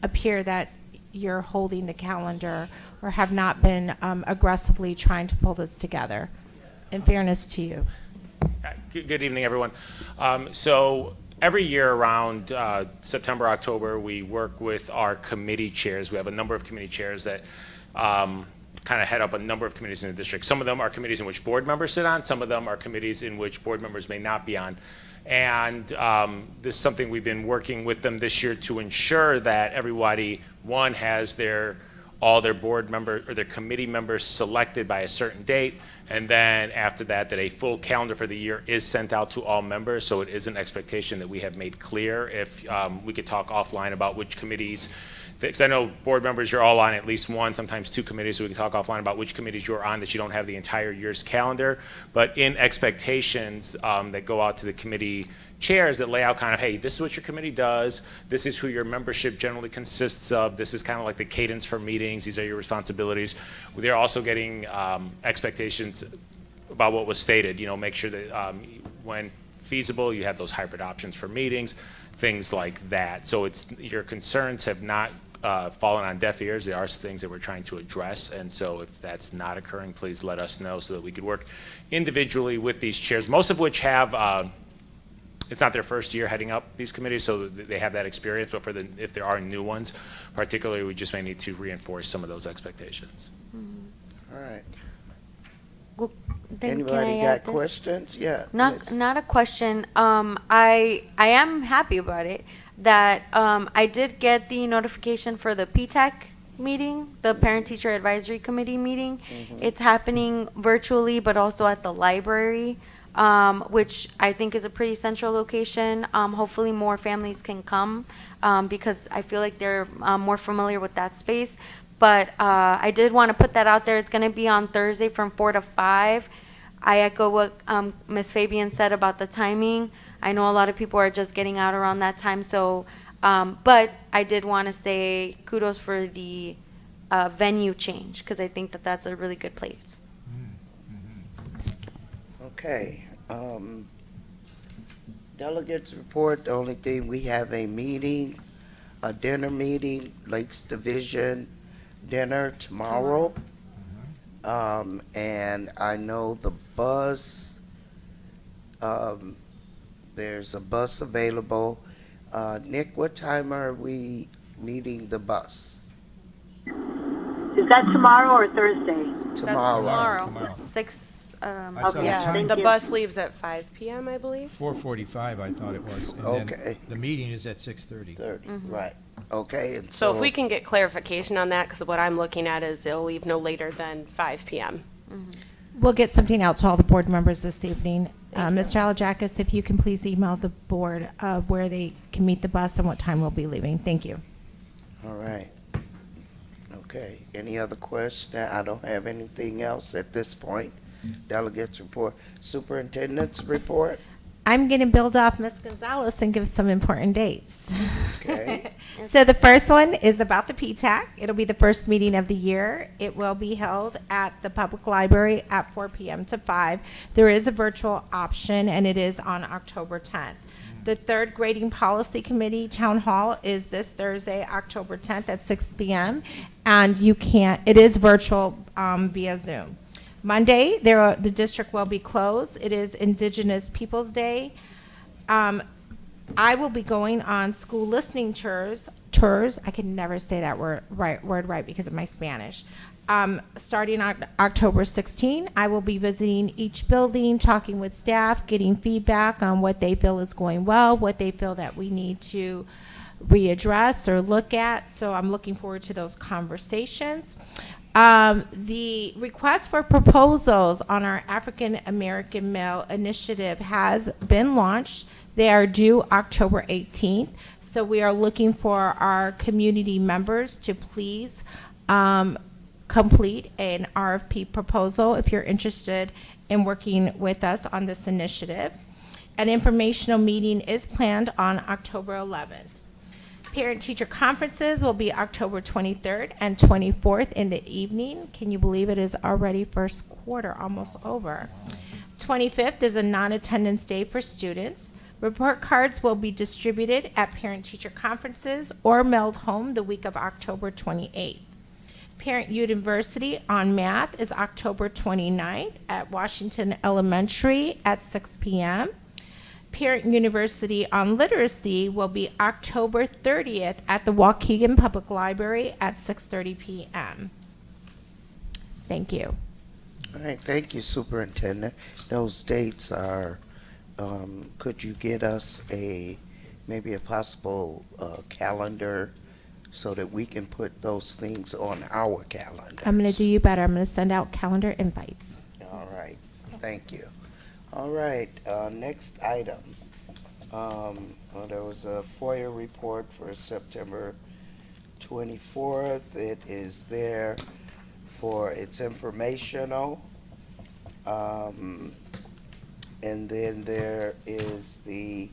appear that you're holding the calendar or have not been aggressively trying to pull this together, in fairness to you? Good evening, everyone. So every year around September, October, we work with our committee chairs. We have a number of committee chairs that kind of head up a number of committees in the district. Some of them are committees in which board members sit on. Some of them are committees in which board members may not be on. And this is something we've been working with them this year to ensure that everybody, one, has all their board members or their committee members selected by a certain date, and then after that, that a full calendar for the year is sent out to all members. So it is an expectation that we have made clear. If we could talk offline about which committees, because I know board members, you're all on at least one, sometimes two committees, so we can talk offline about which committees you're on that you don't have the entire year's calendar. But in expectations that go out to the committee chairs that lay out kind of, hey, this is what your committee does, this is who your membership generally consists of, this is kind of like the cadence for meetings, these are your responsibilities. They're also getting expectations about what was stated, make sure that when feasible, you have those hybrid options for meetings, things like that. So your concerns have not fallen on deaf ears. There are things that we're trying to address, and so if that's not occurring, please let us know so that we could work individually with these chairs, most of which have it's not their first year heading up these committees, so they have that experience. But if there are new ones, particularly, we just may need to reinforce some of those expectations. All right. Well, then can Anybody I got add this? questions? Yeah. Not a question. I am happy about it that I did get the notification for the PTAC meeting, the Parent Teacher Advisory Committee meeting. It's happening virtually, but also at the library, which I think is a pretty central location. Hopefully more families can come because I feel like they're more familiar with that space. But I did want to put that out there. It's going to be on Thursday from 4 to 5. I echo what Ms. Fabian said about the timing. I know a lot of people are just getting out around that time. So, but I did want to say kudos for the venue change because I think that that's a really good place. Okay. Delegates report, the only thing, we have a meeting, a dinner meeting, Lakes Division dinner tomorrow. And I know the bus, there's a bus available. Nick, what time are we needing the bus? Is that tomorrow or Thursday? Tomorrow. Tomorrow. 6. saw the Yeah, time. the you. bus leaves at 5 p.m. I believe. 4:45, I thought it was. And Okay. then the meeting is at 6:30. 30, right. Okay, and So if we can get clarification on that, because what I'm looking at is it'll leave no later than 5 p.m. We'll get something out to all the board members this evening. Mr. Alajakis, if you can please email the board where they can meet the bus and what time we'll be leaving. Thank you. All right. Okay, any other question? I don't have anything else at this point. Delegates report. Superintendent's report? I'm going to build off Ms. Gonzalez and give some important dates. Okay. So the first one is about the PTAC. It'll be the first meeting of the year. It will be held at the public library at 4 p.m. to 5. There is a virtual option, and it is on October 10th. The third grading policy committee town hall is this Thursday, October 10th at 6 p.m. And it is virtual via Zoom. Monday, the district will be closed. It is Indigenous Peoples Day. I will be going on school listening tours. I can never say that word right because of my Spanish. Starting on October 16, I will be visiting each building, talking with staff, getting feedback on what they feel is going well, what they feel that we need to readdress or look at. So I'm looking forward to those conversations. The request for proposals on our African American Male Initiative has been launched. They are due October 18th. So we are looking for our community members to please complete an RFP proposal if you're interested in working with us on this initiative. An informational meeting is planned on October 11th. Parent-teacher conferences will be October 23rd and 24th in the evening. Can you believe it is already first quarter, almost over? 25th is a non-attendance day for students. Report cards will be distributed at parent-teacher conferences or mailed home the week of October 28th. Parent University on Math is October 29th at Washington Elementary at 6 p.m. Parent University on Literacy will be October 30th at the Waukegan Public Library at 6:30 p.m. Thank you. All right, thank you, Superintendent. Those dates are, could you get us maybe a possible calendar so that we can put those things on our calendar? I'm going to do you better. I'm going to send out calendar invites. All right, thank you. All right, next item. There was a FOIA report for September 24th. It is there for its informational. And then there is the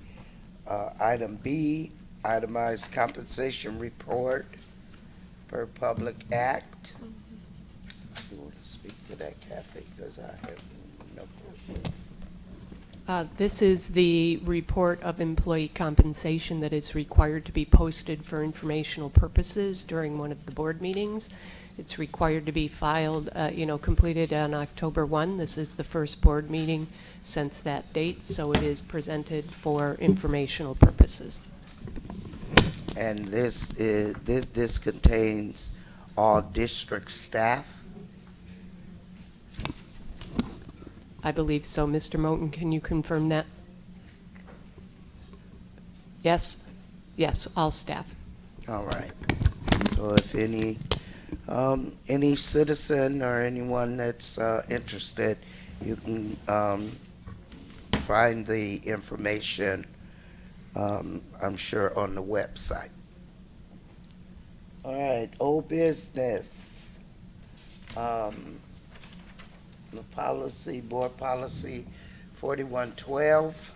item B, itemized compensation report per public act. You want to speak to that, Kathy? Because I have no clue. This is the report of employee compensation that is required to be posted for informational purposes during one of the board meetings. It's required to be filed, completed on October 1. This is the first board meeting since that date, so it is presented for informational purposes. And this contains all district staff? I believe so. Mr. Moten, can you confirm that? Yes? Yes, all staff. All right. So if any citizen or anyone that's interested, you can find the information, I'm sure, on the website. All right, old business. The policy, board policy 4112,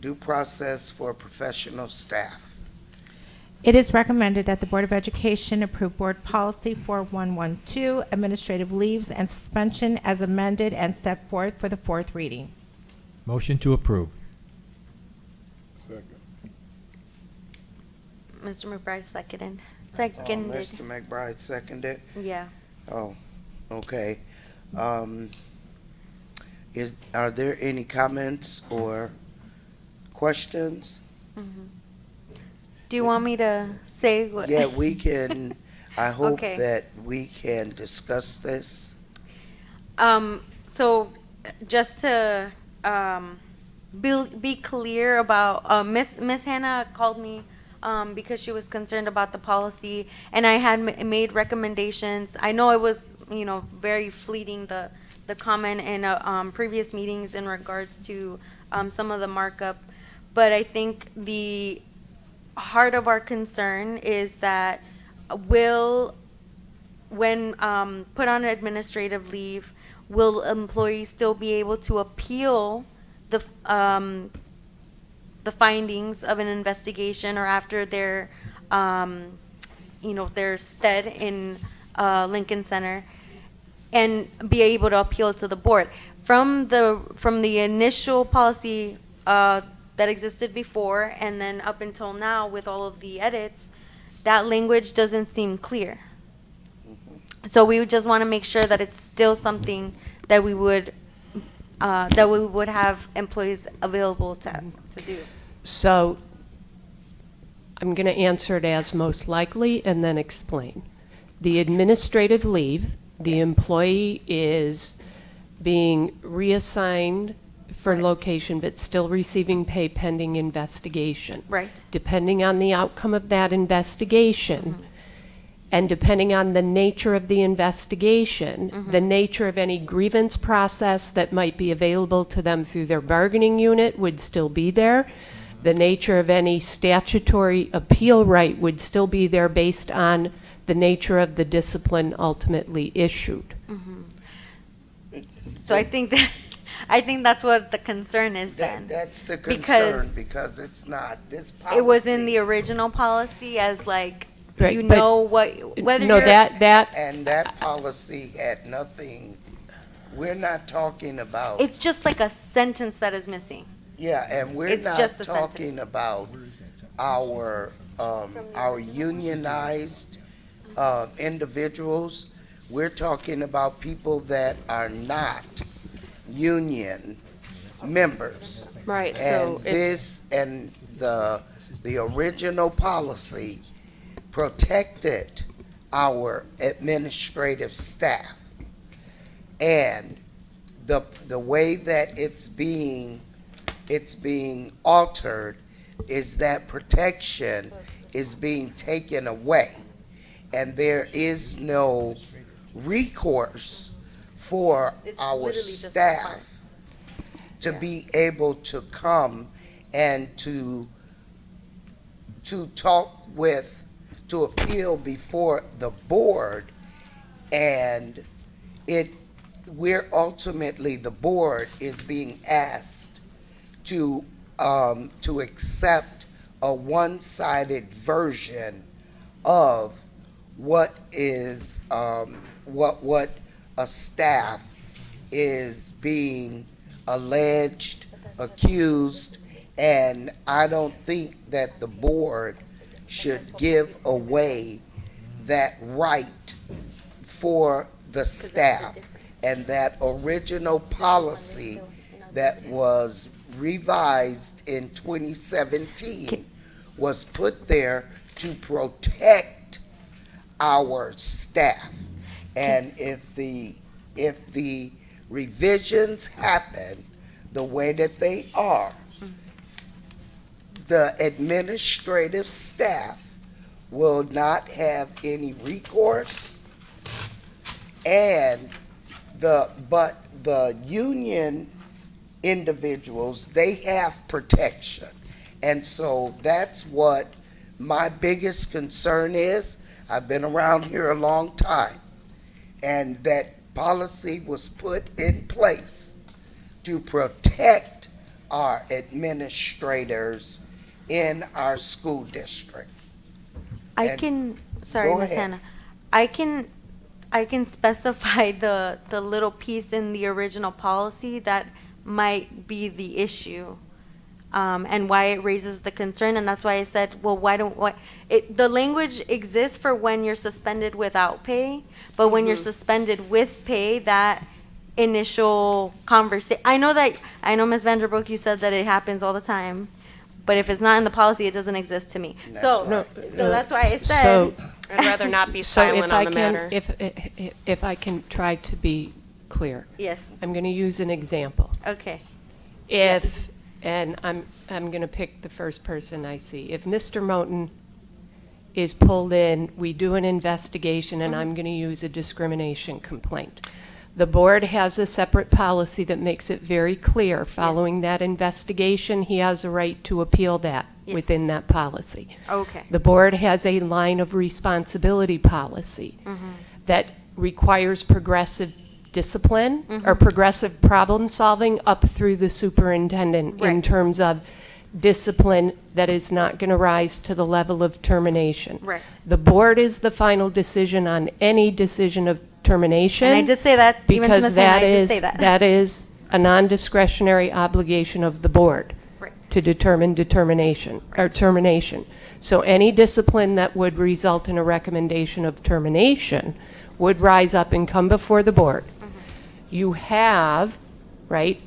due process for professional staff. It is recommended that the Board of Education approve Board Policy 4112, administrative leaves and suspension as amended and set forth for the fourth reading. Motion to approve. Second. Mr. McBride seconded. Mr. McBride seconded? Yeah. Oh, okay. Are there any comments or questions? Do you want me to say what? Yeah, we can, I hope Okay. that we can discuss this. So just to be clear about Miss Hannah called me because she was concerned about the policy, and I had made recommendations. I know it was very fleeting, the comment in previous meetings in regards to some of the markup, but I think the heart of our concern is that when put on administrative leave, will employees still be able to appeal the findings of an investigation, or after they're stead in Lincoln Center, and be able to appeal to the board? From the initial policy that existed before, and then up until now with all of the edits, that language doesn't seem clear. So we would just want to make sure that it's still something that we would have employees available to do. So I'm going to answer it as most likely and then explain. The administrative leave, the employee is being reassigned for location, but still receiving pay pending investigation. Right. Depending on the outcome of that investigation, and depending on the nature of the investigation, the nature of any grievance process that might be available to them through their bargaining unit would still be there. The nature of any statutory appeal right would still be there based on the nature of the discipline ultimately issued. So I think that's what the concern is then. That's the concern, because it's not this policy. It was in the original policy as like, Right, you but know whether no, you're And that policy had nothing, we're not talking about. It's just like a sentence that is missing. Yeah, and we're It's not just a talking sentence. about our unionized individuals. We're talking about people that are not union members. Right. And So the original policy protected our administrative staff, and the way that it's being altered is that protection is being taken away, and there is no recourse for our literally just staff to be able to come and to talk with, to appeal before the board, and we're ultimately, the board is being asked to accept a one-sided version of what is what a staff is being alleged, accused, and I don't think that the board should give away that right for the staff. And that original policy that was revised in 2017 was put there to protect our staff. And if the revisions happen the way that they are, the administrative staff will not have any recourse, and but the union individuals, they have protection. And so that's what my biggest concern is. I've been around here a long time, and that policy was put in place to protect our administrators in our school district. Sorry, Go Ms. ahead. Hannah. I can specify the little piece in the original policy that might be the issue, and why it raises the concern, and that's why I said, well, the language exists for when you're suspended without pay, but when you're suspended with pay, that initial conversation, I know, Ms. Vanderbroek, you said that it happens all the time, but if it's not in the policy, it doesn't exist to me. So that's why I said. I'd rather not be silent on the matter. If I can try to be clear. Yes. I'm going to use an example. Okay. And I'm going to pick the first person I see. If Mr. Moten is pulled in, we do an investigation, and I'm going to use a discrimination complaint. The board has a separate policy that makes it very clear, following that investigation, he has a right to appeal that within that policy. Okay. The board has a line of responsibility policy that requires progressive discipline or progressive problem solving up through the superintendent in terms of discipline that is not going to rise to the level of termination. Right. The board is the final decision on any decision of termination. And I did say that, even to because Ms. Hannah, I did say that. that is a non-discretionary obligation of the board to determine termination. So any discipline that would result in a recommendation of termination would rise up and come before the board. You have, right,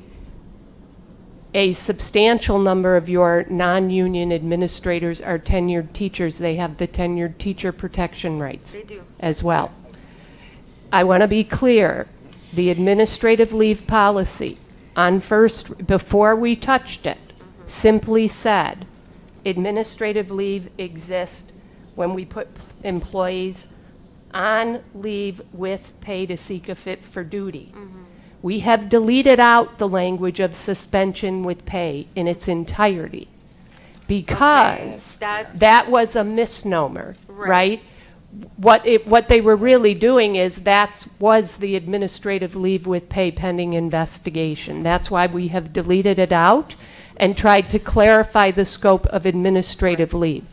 a substantial number of your non-union administrators are tenured teachers. They have the tenured teacher protection rights as well. I want to be clear, the administrative leave policy before we touched it, simply said administrative leave exists when we put employees on leave with pay to seek a fit for duty. We have deleted out the language of suspension with pay in its entirety because that was a misnomer, right? What they were really doing is was the administrative leave with pay pending investigation. That's why we have deleted it out and tried to clarify the scope of administrative leave.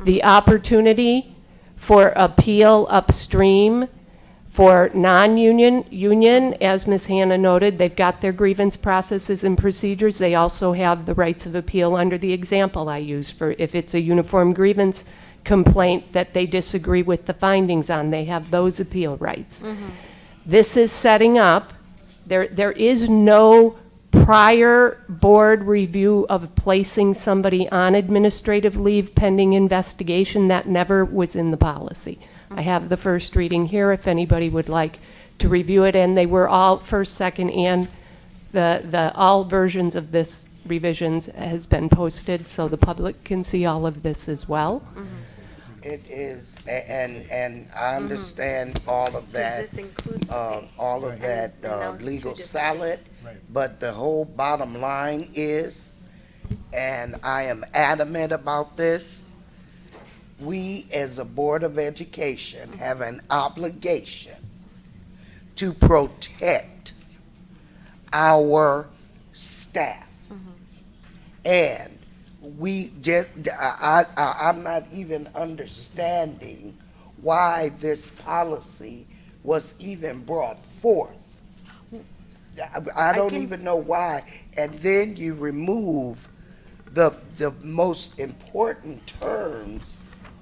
The opportunity for appeal upstream for non-union, union, as Ms. Hannah noted, they've got their grievance processes and procedures. They also have the rights of appeal under the example I used for if it's a uniform grievance complaint that they disagree with the findings on, they have those appeal rights. This is setting up, there is no prior board review of placing somebody on administrative leave pending investigation. That never was in the policy. I have the first reading here if anybody would like to review it, and they were all first, second, and all versions of this revisions has been posted so the public can see all of this as well. It is, and I understand all of that, legal salad, but the whole bottom line is, and I am adamant about this, we as a Board of Education have an obligation to protect our staff. And we just, I'm not even understanding why this policy was even brought forth. I don't even know why. And then you remove the most important terms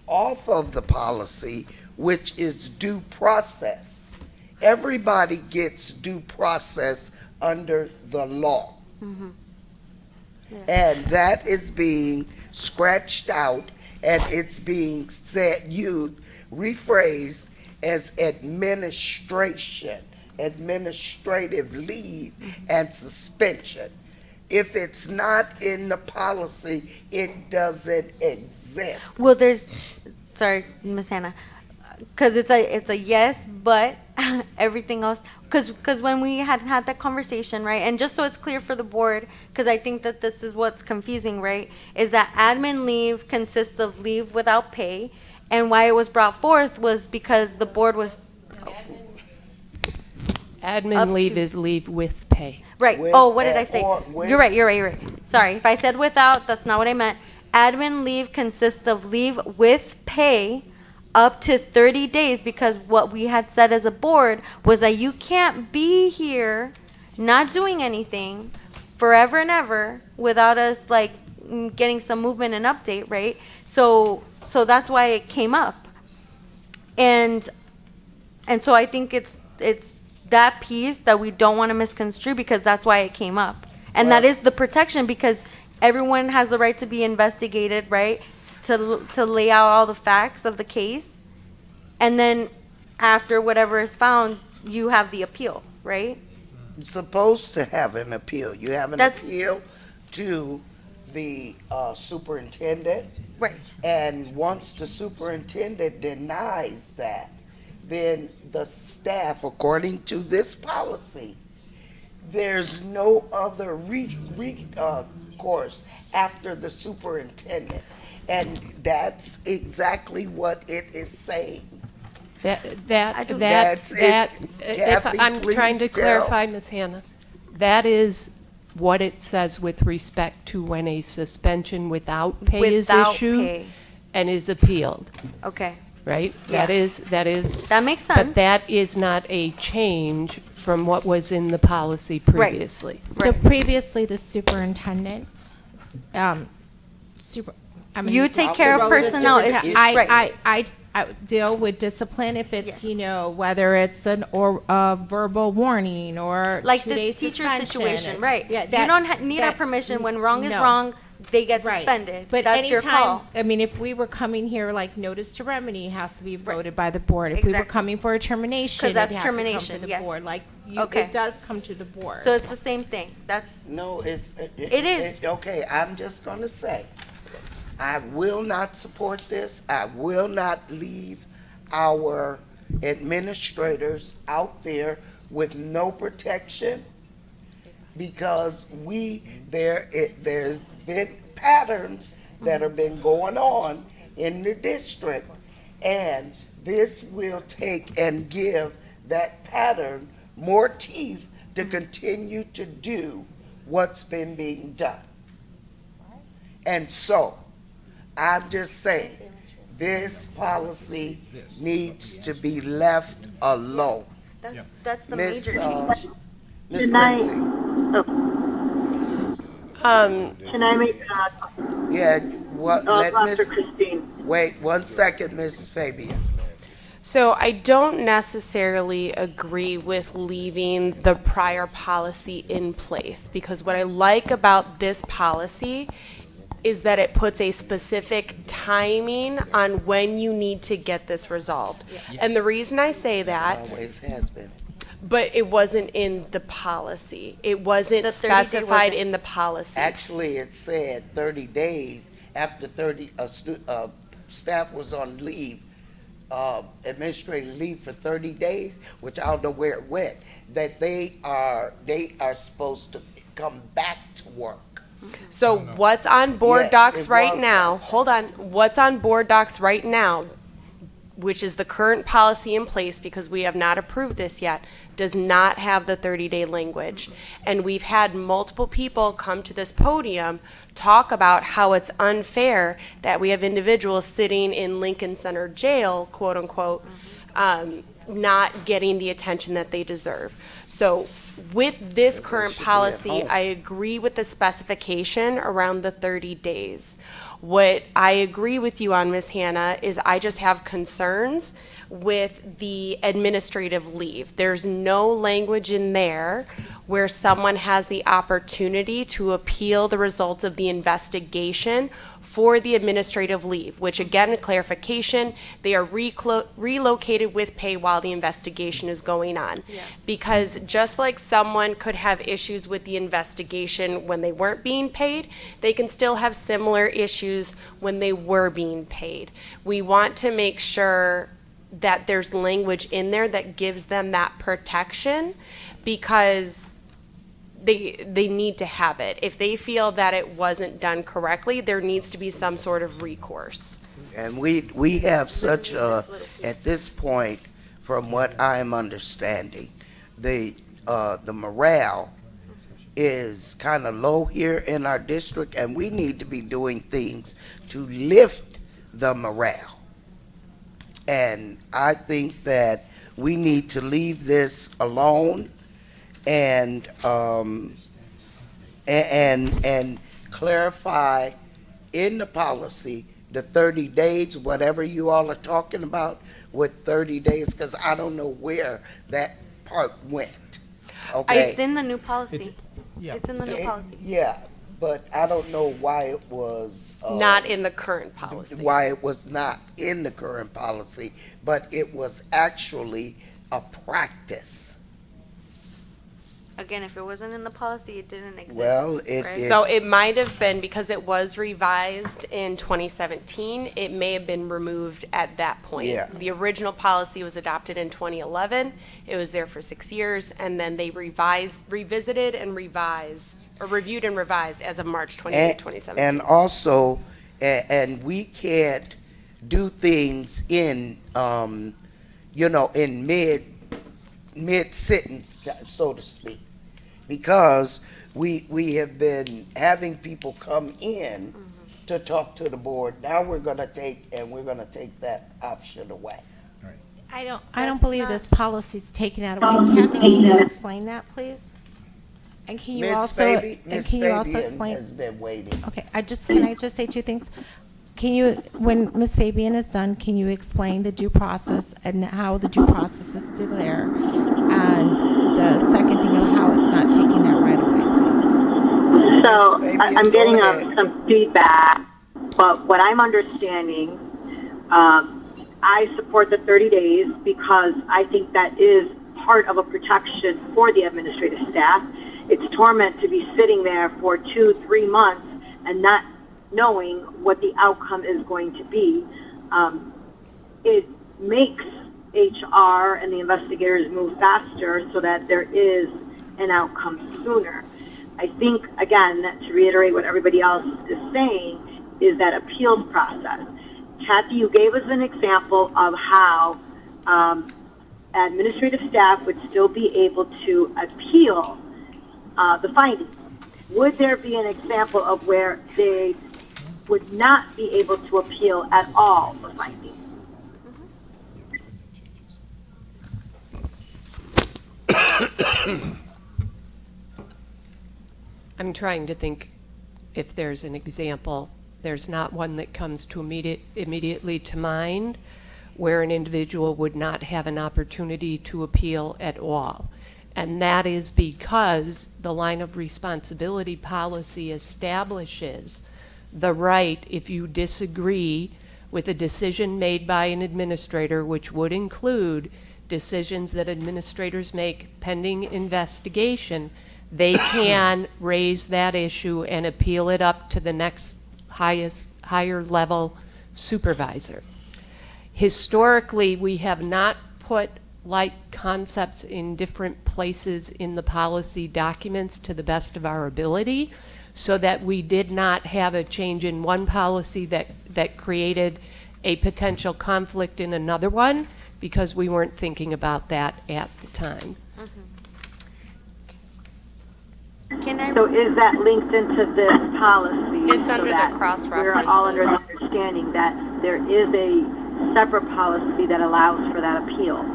off of the policy, which is due process. everybody gets due process under the law. And that is being scratched out, and it's being rephrased as administrative leave and suspension. If it's not in the policy, it doesn't exist. Well, sorry, Ms. Hannah, because it's a yes, but everything else, because when we had that conversation, right, and just so it's clear for the board, because I think that this is what's confusing, right, is that admin leave consists of leave without pay, and why it was brought forth was because the board was Admin leave is leave with pay. right. What did I say? You're right. Sorry, if I said without, that's not what I meant. Admin leave consists of leave with pay up to 30 days, because what we had said as a board was that you can't be here not doing anything forever and ever without us like getting some movement and update, right? So that's why it came up. And so I think it's that piece that we don't want to misconstrue, because that's why it came up. And that is the protection, because everyone has the right to be investigated, right? To lay out all the facts of the case. And then after whatever is found, you have the appeal, right? You're supposed to have an appeal. You have an appeal to the superintendent. Right. And once the superintendent denies that, then the staff, according to this policy, there's no other recourse after the superintendent. And that's exactly what it is saying. If I'm trying to clarify, Ms. Hannah, that is what it says with respect to when a suspension without pay is issued and is appealed. Okay. Right? Yeah. That makes sense. But that is not a change from what was in the policy previously. So previously, the superintendent, You take care of personnel. I deal with discipline if it's, whether it's a verbal warning or Like 2 this days teacher suspension. situation, right? Yeah, You don't need our permission. When wrong is wrong, they get suspended. But that's your call. I mean, if we were coming here, like notice to remedy has to be voted by the board. If we were coming for a termination, 'Cause that's it has termination, to come to the yes. board. Like, Okay. it does come to the board. So it's the same thing. No, it is. Okay, I'm just gonna say, I will not support this. I will not leave our administrators out there with no protection, because there's been patterns that have been going on in the district, and this will take and give that pattern more teeth to continue to do what's been being done. And so, I'm just saying, this policy needs to be left alone. That's the Miss, major change. Miss Can I- Lindsay. Can I make Yeah, let Dr. Miss, Christine? wait 1 second, Miss Fabian. So I don't necessarily agree with leaving the prior policy in place, because what I like about this policy is that it puts a specific timing on when you need to get this resolved. And the reason I say that, Always has been. but it wasn't in the policy. It wasn't The 30-day specified wasn't. in the policy. Actually, it said 30 days after staff was on leave, administrative leave for 30 days, which I don't know where it went, that they are supposed to come back to work. So what's on board Yes, docs it right was. now, hold on, what's on board docs right now, which is the current policy in place, because we have not approved this yet, does not have the 30-day language. And we've had multiple people come to this podium talk about how it's unfair that we have individuals sitting in Lincoln Center Jail, quote unquote, not getting the attention that they deserve. So with this current policy, I agree with the specification around the 30 days. What I agree with you on, Ms. Hannah, is I just have concerns with the administrative leave. There's no language in there where someone has the opportunity to appeal the results of the investigation for the administrative leave, which again, clarification, they are relocated with pay while the investigation is going on. Yeah. Because just like someone could have issues with the investigation when they weren't being paid, they can still have similar issues when they were being paid. We want to make sure that there's language in there that gives them that protection, because they need to have it. If they feel that it wasn't done correctly, there needs to be some sort of recourse. And we have such a, at this point, from what I'm understanding, the morale is kind of low here in our district, and we need to be doing things to lift the morale. And I think that we need to leave this alone and clarify in the policy the 30 days, whatever you all are talking about with 30 days, because I don't know where that part went. Okay. It's in the new policy. It's in the new policy. Yeah, but I don't know why it was Not in the current policy. why it was not in the current policy, but it was actually a practice. Again, if it wasn't in the policy, it didn't exist. Well, right? So it might have been, because it was revised in 2017, it may have been removed at that point. Yeah. The original policy was adopted in 2011. It was there for 6 years, and then they revisited and revised, or reviewed and revised as of March 28, 2017. And also, and we can't do things in, in mid-sentence, so to speak, because we have been having people come in to talk to the board. Now we're gonna take that option away. I don't believe this policy's taking that away. Kathy, can you explain that, please? And can you also explain? Has been waiting. Okay, can I just say two things? Can you, when Ms. Fabian is done, can you explain the due process and how the due process is still there? And the second thing of how it's not taking that right away, please. So I'm getting some feedback, but what I'm understanding, I support the 30 days because I think that is part of a protection for the administrative staff. It's torment to be sitting there for 2-3 months and not knowing what the outcome is going to be. It makes HR and the investigators move faster so that there is an outcome sooner. I think, again, to reiterate what everybody else is saying, is that appeals process. Kathy, you gave us an example of how administrative staff would still be able to appeal the findings. Would there be an example of where they would not be able to appeal at all the findings? I'm trying to think if there's an example. There's not one that comes to immediately to mind where an individual would not have an opportunity to appeal at all. And that is because the line of responsibility policy establishes the right, if you disagree with a decision made by an administrator, which would include decisions that administrators make pending investigation, they can raise that issue and appeal it up to the next higher level supervisor. Historically, we have not put like concepts in different places in the policy documents to the best of our ability, so that we did not have a change in one policy that created a potential conflict in another one, because we weren't thinking about that at the time. So is that linked into this policy? It's under the cross-references. We're all under the understanding that there is a separate policy that allows for that appeal.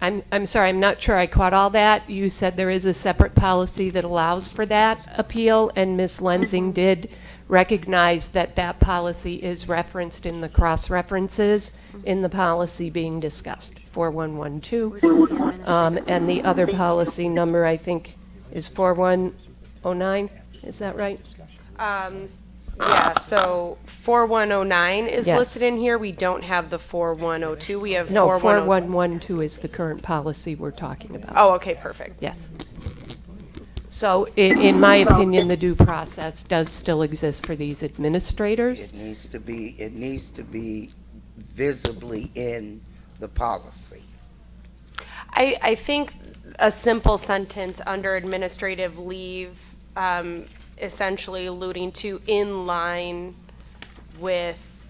I'm sorry, I'm not sure I caught all that. You said there is a separate policy that allows for that appeal, and Ms. Lensing did recognize that that policy is referenced in the cross-references in the policy being discussed, 4112. And the other policy number, I think, is 4109. Is that right? Yeah, so 4109 is Yes. listed in here. We don't have the 4102. We have No, 4102. 4112 is the current policy we're talking about. Oh, okay, perfect. Yes. So in my opinion, the due process does still exist for these administrators. It needs to be visibly in the policy. I think a simple sentence under administrative leave, essentially alluding to in line with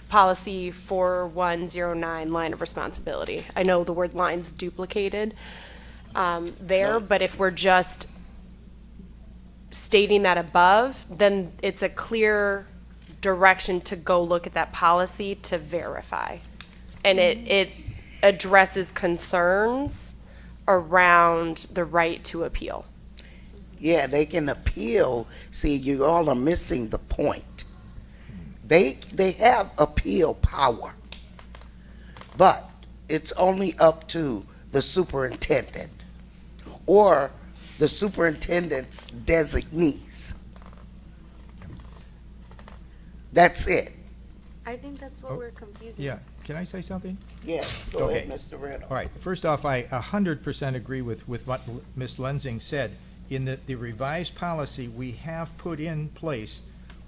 policy 4109, line of responsibility. I know the word line's duplicated there, but if we're just stating that above, then it's a clear direction to go look at that policy to verify. And it addresses concerns around the right to appeal. Yeah, they can appeal. See, you all are missing the point. They have appeal power, but it's only up to the superintendent or the superintendent's designees. That's it. I think that's what we're confusing. Yeah, can I say something? Yeah, go ahead, Mr. Riddle. All right, first off, I 100% agree with what Ms. Lensing said. In the revised policy, we have put in place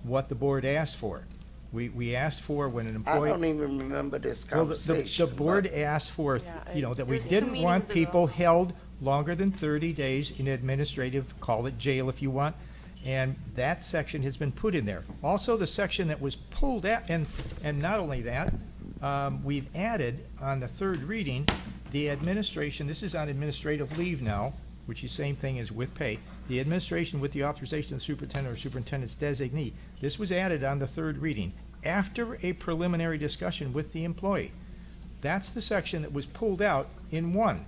what the board asked for. We asked for when an employee... I don't even remember this Well, conversation. the board asked for, that we There's 2 didn't want meetings people ago. held longer than 30 days in administrative, call it jail if you want, and that section has been put in there. Also, the section that was pulled out, and not only that, we've added on the third reading, the administration, this is on administrative leave now, which is same thing as with pay, the administration with the authorization of the superintendent or superintendent's designee. This was added on the third reading after a preliminary discussion with the employee. That's the section that was pulled out in one,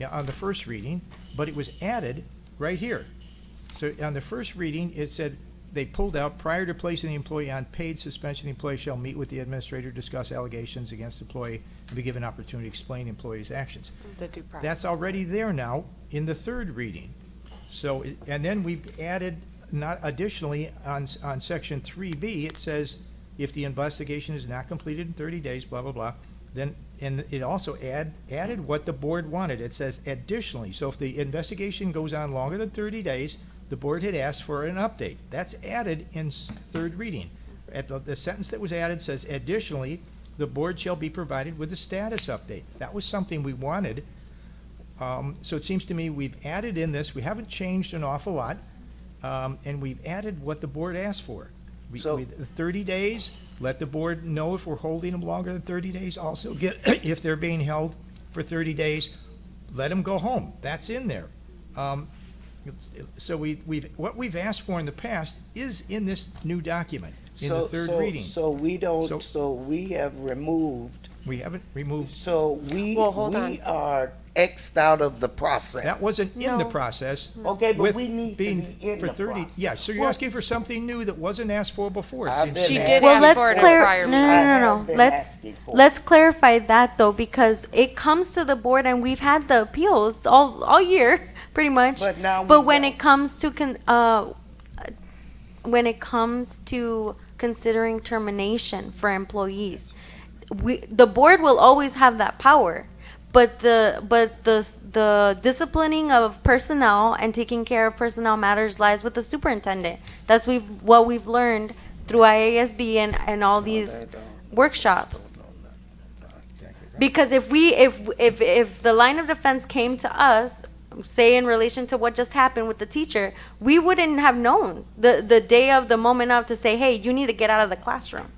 on the first reading, but it was added right here. So on the first reading, it said they pulled out prior to placing the employee on paid suspension, the employee shall meet with the administrator, discuss allegations against the employee, and be given an opportunity to explain the employee's actions. The due process. That's already there now in the third reading. So, and then we've added, not additionally, on section 3B, it says, if the investigation is not completed in 30 days, blah, blah, blah, then, and it also added what the board wanted. It says additionally. So if the investigation goes on longer than 30 days, the board had asked for an update. That's added in third reading. At the sentence that was added says, additionally, the board shall be provided with a status update. That was something we wanted. So it seems to me we've added in this, we haven't changed an awful lot, and we've added what the board asked for. We 30 days, let the board know if we're holding them longer than 30 days. Also get, if they're being held for 30 days, let them go home. That's in there. So what we've asked for in the past is in this new document, in the third reading. So we have removed. We haven't removed. So we are X'd out of the process. That wasn't in the process. Okay, but with we need to being be in for the 30. process. Yeah, so you're asking for something new that wasn't asked for before. I've been She asking did Well, ask let's for it in a clar- prior no, meeting. no, no, have been no. asking for Let's clarify that though, because it comes to the board and we've had the appeals all year, pretty much. But now But we when don't. it comes to considering termination for employees, the board will always have that power. But the disciplining of personnel and taking care of personnel matters lies with the superintendent. That's what we've learned through IASB and all these workshops. Because if the line of defense came to us, say in relation to what just happened with the teacher, we wouldn't have known the day of the moment of to say, hey, you need to get out of the classroom.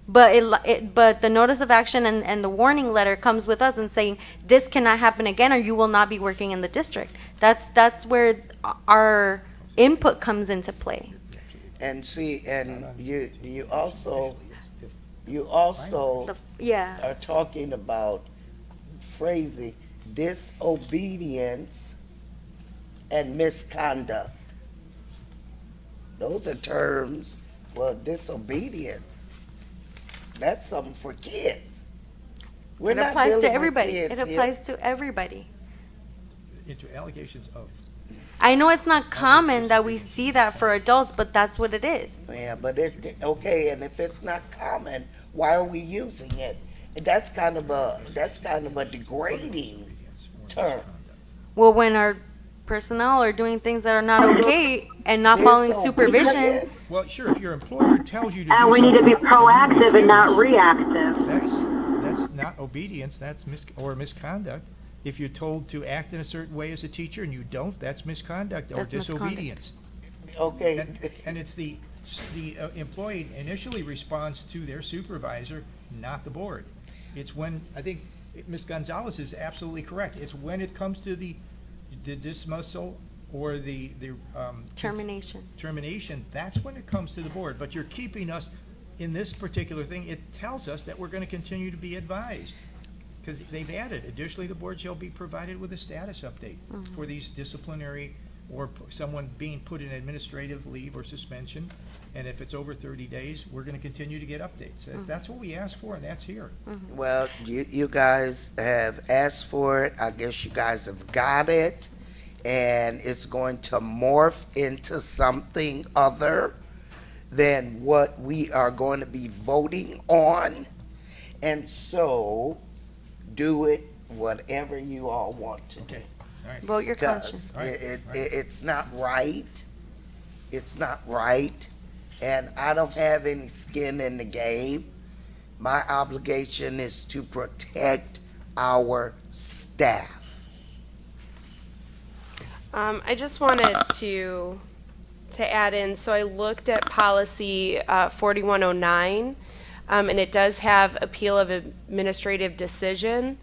But the notice of action and the warning letter comes with us and saying this cannot happen again, or you will not be working in the district. That's where our input comes into play. And see, and you also Yeah. are talking about phrasing disobedience and misconduct. Those are terms. Well, disobedience, that's something for kids. We're It not applies dealing to with everybody. kids It here. applies to everybody. Into allegations of. I know it's not common that we see that for adults, but that's what it is. Yeah, but okay, and if it's not common, why are we using it? That's kind of a degrading term. Well, when our personnel are doing things that are not okay and not following supervision. Well, sure, if your employer tells you to And do we need to be something, proactive and not reactive. that's not obedience, that's or misconduct. If you're told to act in a certain way as a teacher and you don't, that's misconduct or That's disobedience. Okay. And it's the employee initially responds to their supervisor, not the board. It's when, I think Ms. Gonzalez is absolutely correct. It's when it comes to the dismissal or the termination, that's when it comes to the board. But you're keeping us, in this particular thing, it tells us that we're going to continue to be advised. Because they've added, additionally, the board shall be provided with a status update for these disciplinary or someone being put in administrative leave or suspension. And if it's over 30 days, we're going to continue to get updates. That's what we asked for, and that's here. Well, you guys have asked for it. I guess you guys have got it. And it's going to morph into something other than what we are going to be voting on. And so, do it whatever you all want to do. Vote your Because conscience. it's not right. It's not right. And I don't have any skin in the game. My obligation is to protect our staff. I just wanted to add in, so I looked at policy 4109, and it does have appeal of administrative decision.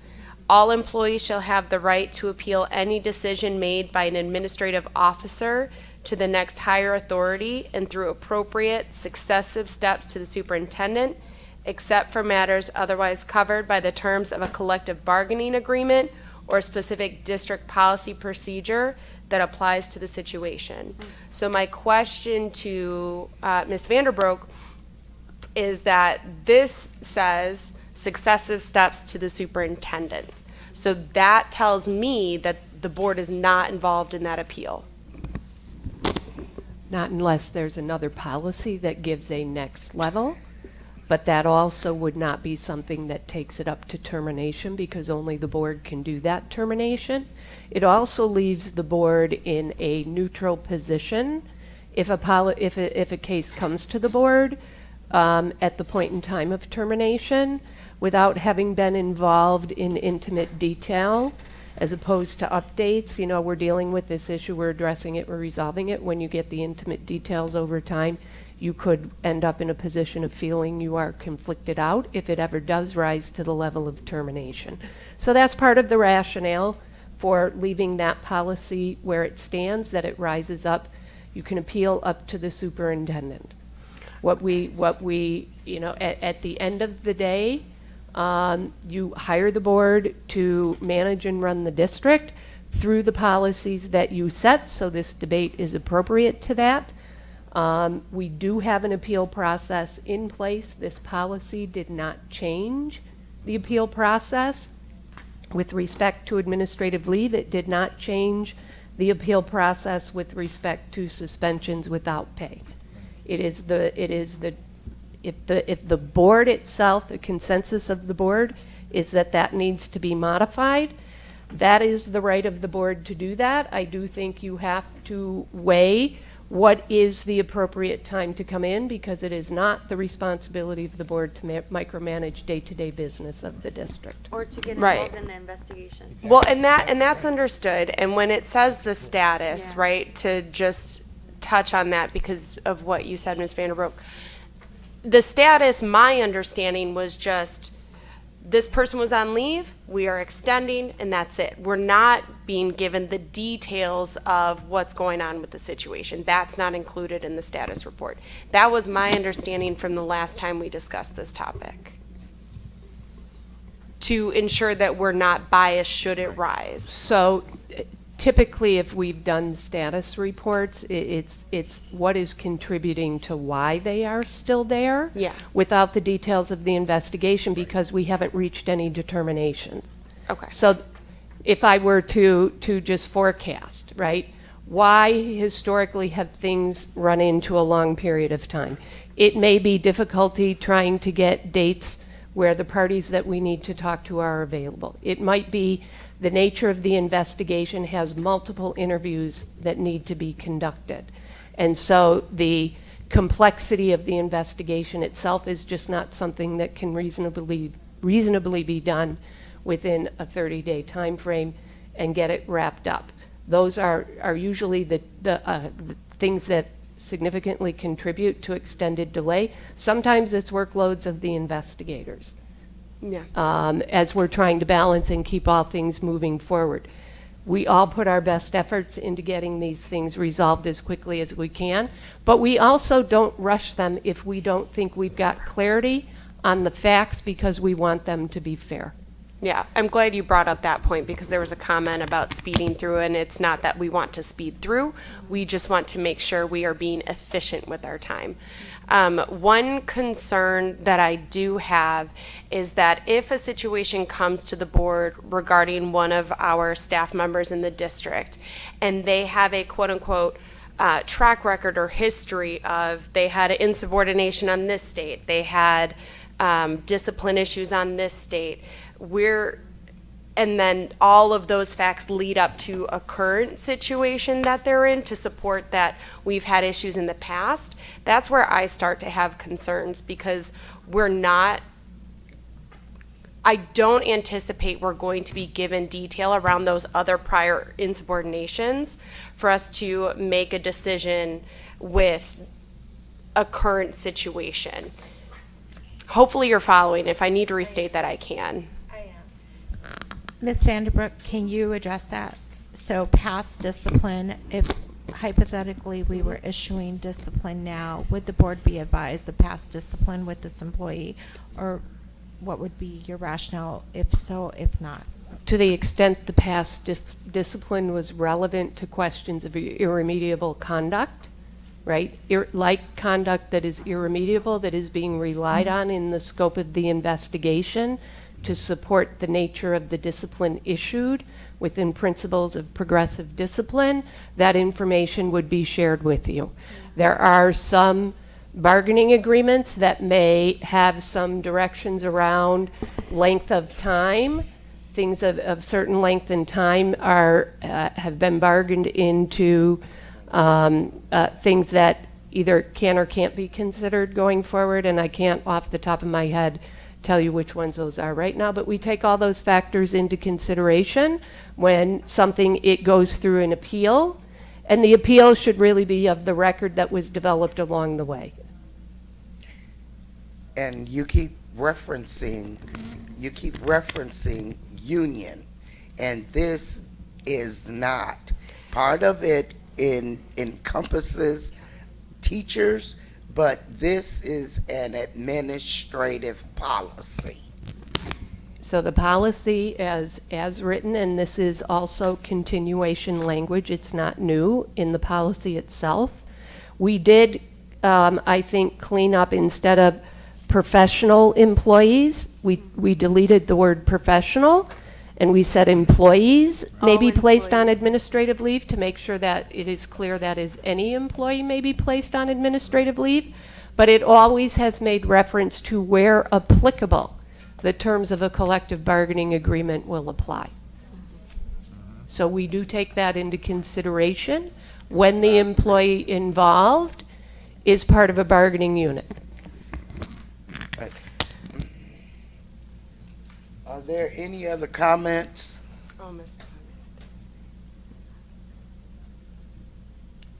All employees shall have the right to appeal any decision made by an administrative officer to the next higher authority and through appropriate successive steps to the superintendent, except for matters otherwise covered by the terms of a collective bargaining agreement or a specific district policy procedure that applies to the situation. So my question to Ms. Vanderbroek is that this says successive steps to the superintendent. So that tells me that the board is not involved in that appeal. Not unless there's another policy that gives a next level, but that also would not be something that takes it up to termination because only the board can do that termination. It also leaves the board in a neutral position if a case comes to the board at the point in time of termination without having been involved in intimate detail as opposed to updates. You know, we're dealing with this issue, we're addressing it, we're resolving it. When you get the intimate details over time, you could end up in a position of feeling you are conflicted out if it ever does rise to the level of termination. So that's part of the rationale for leaving that policy where it stands, that it rises up. You can appeal up to the superintendent. What we you know, at the end of the day, you hire the board to manage and run the district through the policies that you set, so this debate is appropriate to that. We do have an appeal process in place. This policy did not change the appeal process. With respect to administrative leave, it did not change the appeal process with respect to suspensions without pay. If the board itself, the consensus of the board is that that needs to be modified, that is the right of the board to do that. I do think you have to weigh what is the appropriate time to come in, because it is not the responsibility of the board to micromanage day-to-day business of the district. Or to get Right. involved in the investigation. Well, and that's understood. And when it says the status, right, to just touch on that because of what you said, Ms. Vanderbroek, the status, my understanding was just this person was on leave, we are extending, and that's it. We're not being given the details of what's going on with the situation. That's not included in the status report. That was my understanding from the last time we discussed this topic. to ensure that we're not biased should it rise? So typically, if we've done status reports, it's what is contributing to why they are still there. Yeah. Without the details of the investigation, because we haven't reached any determinations. Okay. So if I were to just forecast, right, why historically have things run into a long period of time? It may be difficulty trying to get dates where the parties that we need to talk to are available. It might be the nature of the investigation has multiple interviews that need to be conducted. And so the complexity of the investigation itself is just not something that can reasonably be done within a 30-day time frame and get it wrapped up. Those are usually the things that significantly contribute to extended delay. Sometimes it's workloads of the investigators. Yeah. As we're trying to balance and keep all things moving forward. We all put our best efforts into getting these things resolved as quickly as we can, but we also don't rush them if we don't think we've got clarity on the facts, because we want them to be fair. Yeah, I'm glad you brought up that point, because there was a comment about speeding through, and it's not that we want to speed through. We just want to make sure we are being efficient with our time. One concern that I do have is that if a situation comes to the board regarding one of our staff members in the district, and they have a quote-unquote track record or history of they had insubordination on this state, they had discipline issues on this state, and then all of those facts lead up to a current situation that they're in to support that we've had issues in the past, that's where I start to have concerns, because I don't anticipate we're going to be given detail around those other prior insubordinations for us to make a decision with a current situation. Hopefully you're following. If I need to restate that, I can. Ms. Vanderbrook, can you address that? So past discipline, if hypothetically we were issuing discipline now, would the board be advised of past discipline with this employee? Or what would be your rationale if so, if not? To the extent the past discipline was relevant to questions of irremediable conduct, right? Like conduct that is irremediable, that is being relied on in the scope of the investigation to support the nature of the discipline issued within principles of progressive discipline, that information would be shared with you. There are some bargaining agreements that may have some directions around length of time. Things of certain length and time have been bargained into things that either can or can't be considered going forward, and I can't off the top of my head tell you which ones those are right now, but we take all those factors into consideration when it goes through an appeal, and the appeal should really be of the record that was developed along the way. And you keep referencing union, and this is not. Part of it encompasses teachers, but this is an administrative policy. So the policy as written, and this is also continuation language, it's not new in the policy itself. We did, I think, clean up instead of professional employees, we deleted the word professional, and we said employees may be placed on administrative leave to make sure that it is clear that is any employee may be placed on administrative leave, but it always has made reference to where applicable, the terms of a collective bargaining agreement will apply. So we do take that into consideration when the employee involved is part of a bargaining unit. Right. Are there any other comments? Oh, Mr.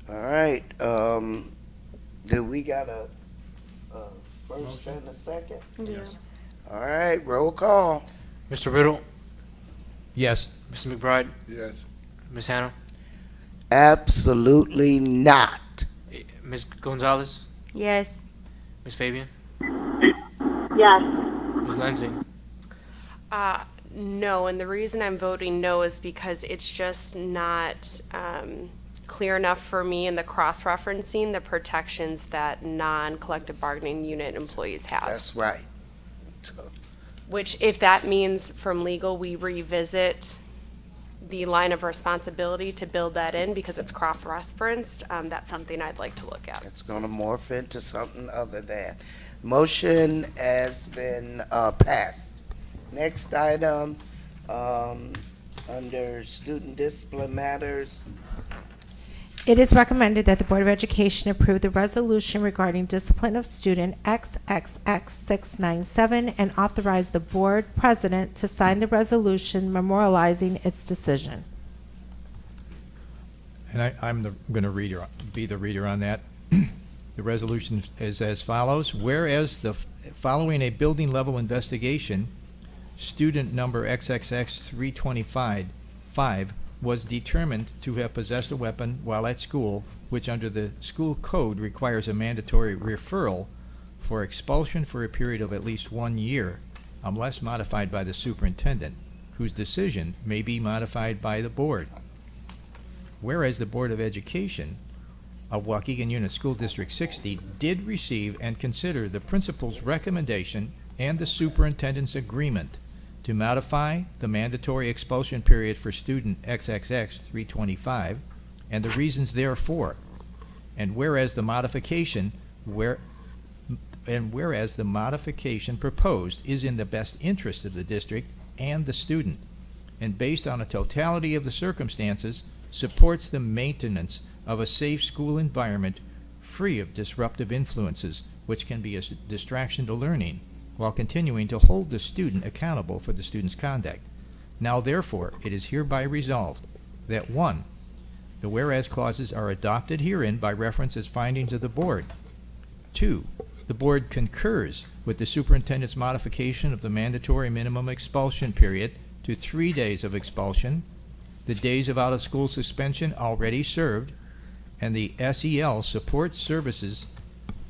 All right. Do we got a first and a second? Yes. All right. Roll call. Mr. Riddle? Yes. Mr. McBride? Yes. Ms. Hannah? Absolutely not. Ms. Gonzalez? Yes. Ms. Fabian? Yes. Ms. Lenzing? No, and the reason I'm voting no is because it's just not clear enough for me in the cross-referencing the protections that non-collective bargaining unit employees have. That's right. Which, if that means from legal, we revisit the line of responsibility to build that in because it's cross-referenced, that's something I'd like to look at. It's gonna morph into something other than. Motion has been passed. Next item, under student discipline matters. It is recommended that the Board of Education approve the resolution regarding discipline of student XXX697 and authorize the board president to sign the resolution memorializing its decision. And I'm going to be the reader on that. The resolution is as follows. Whereas following a building level investigation, student number XXX325 was determined to have possessed a weapon while at school, which under the school code requires a mandatory referral for expulsion for a period of at least 1 year, unless modified by the superintendent, whose decision may be modified by the board. Whereas the Board of Education of Waukegan Unit School District 60 did receive and consider the principal's recommendation and the superintendent's agreement to modify the mandatory expulsion period for student XXX325 and the reasons therefore. And whereas the modification proposed is in the best interest of the district and the student, and based on a totality of the circumstances, supports the maintenance of a safe school environment free of disruptive influences which can be a distraction to learning, while continuing to hold the student accountable for the student's conduct. Now therefore, it is hereby resolved that 1, the whereas clauses are adopted herein by reference as findings of the board. 2, the board concurs with the superintendent's modification of the mandatory minimum expulsion period to 3 days of expulsion, the days of out-of-school suspension already served, and the SEL support services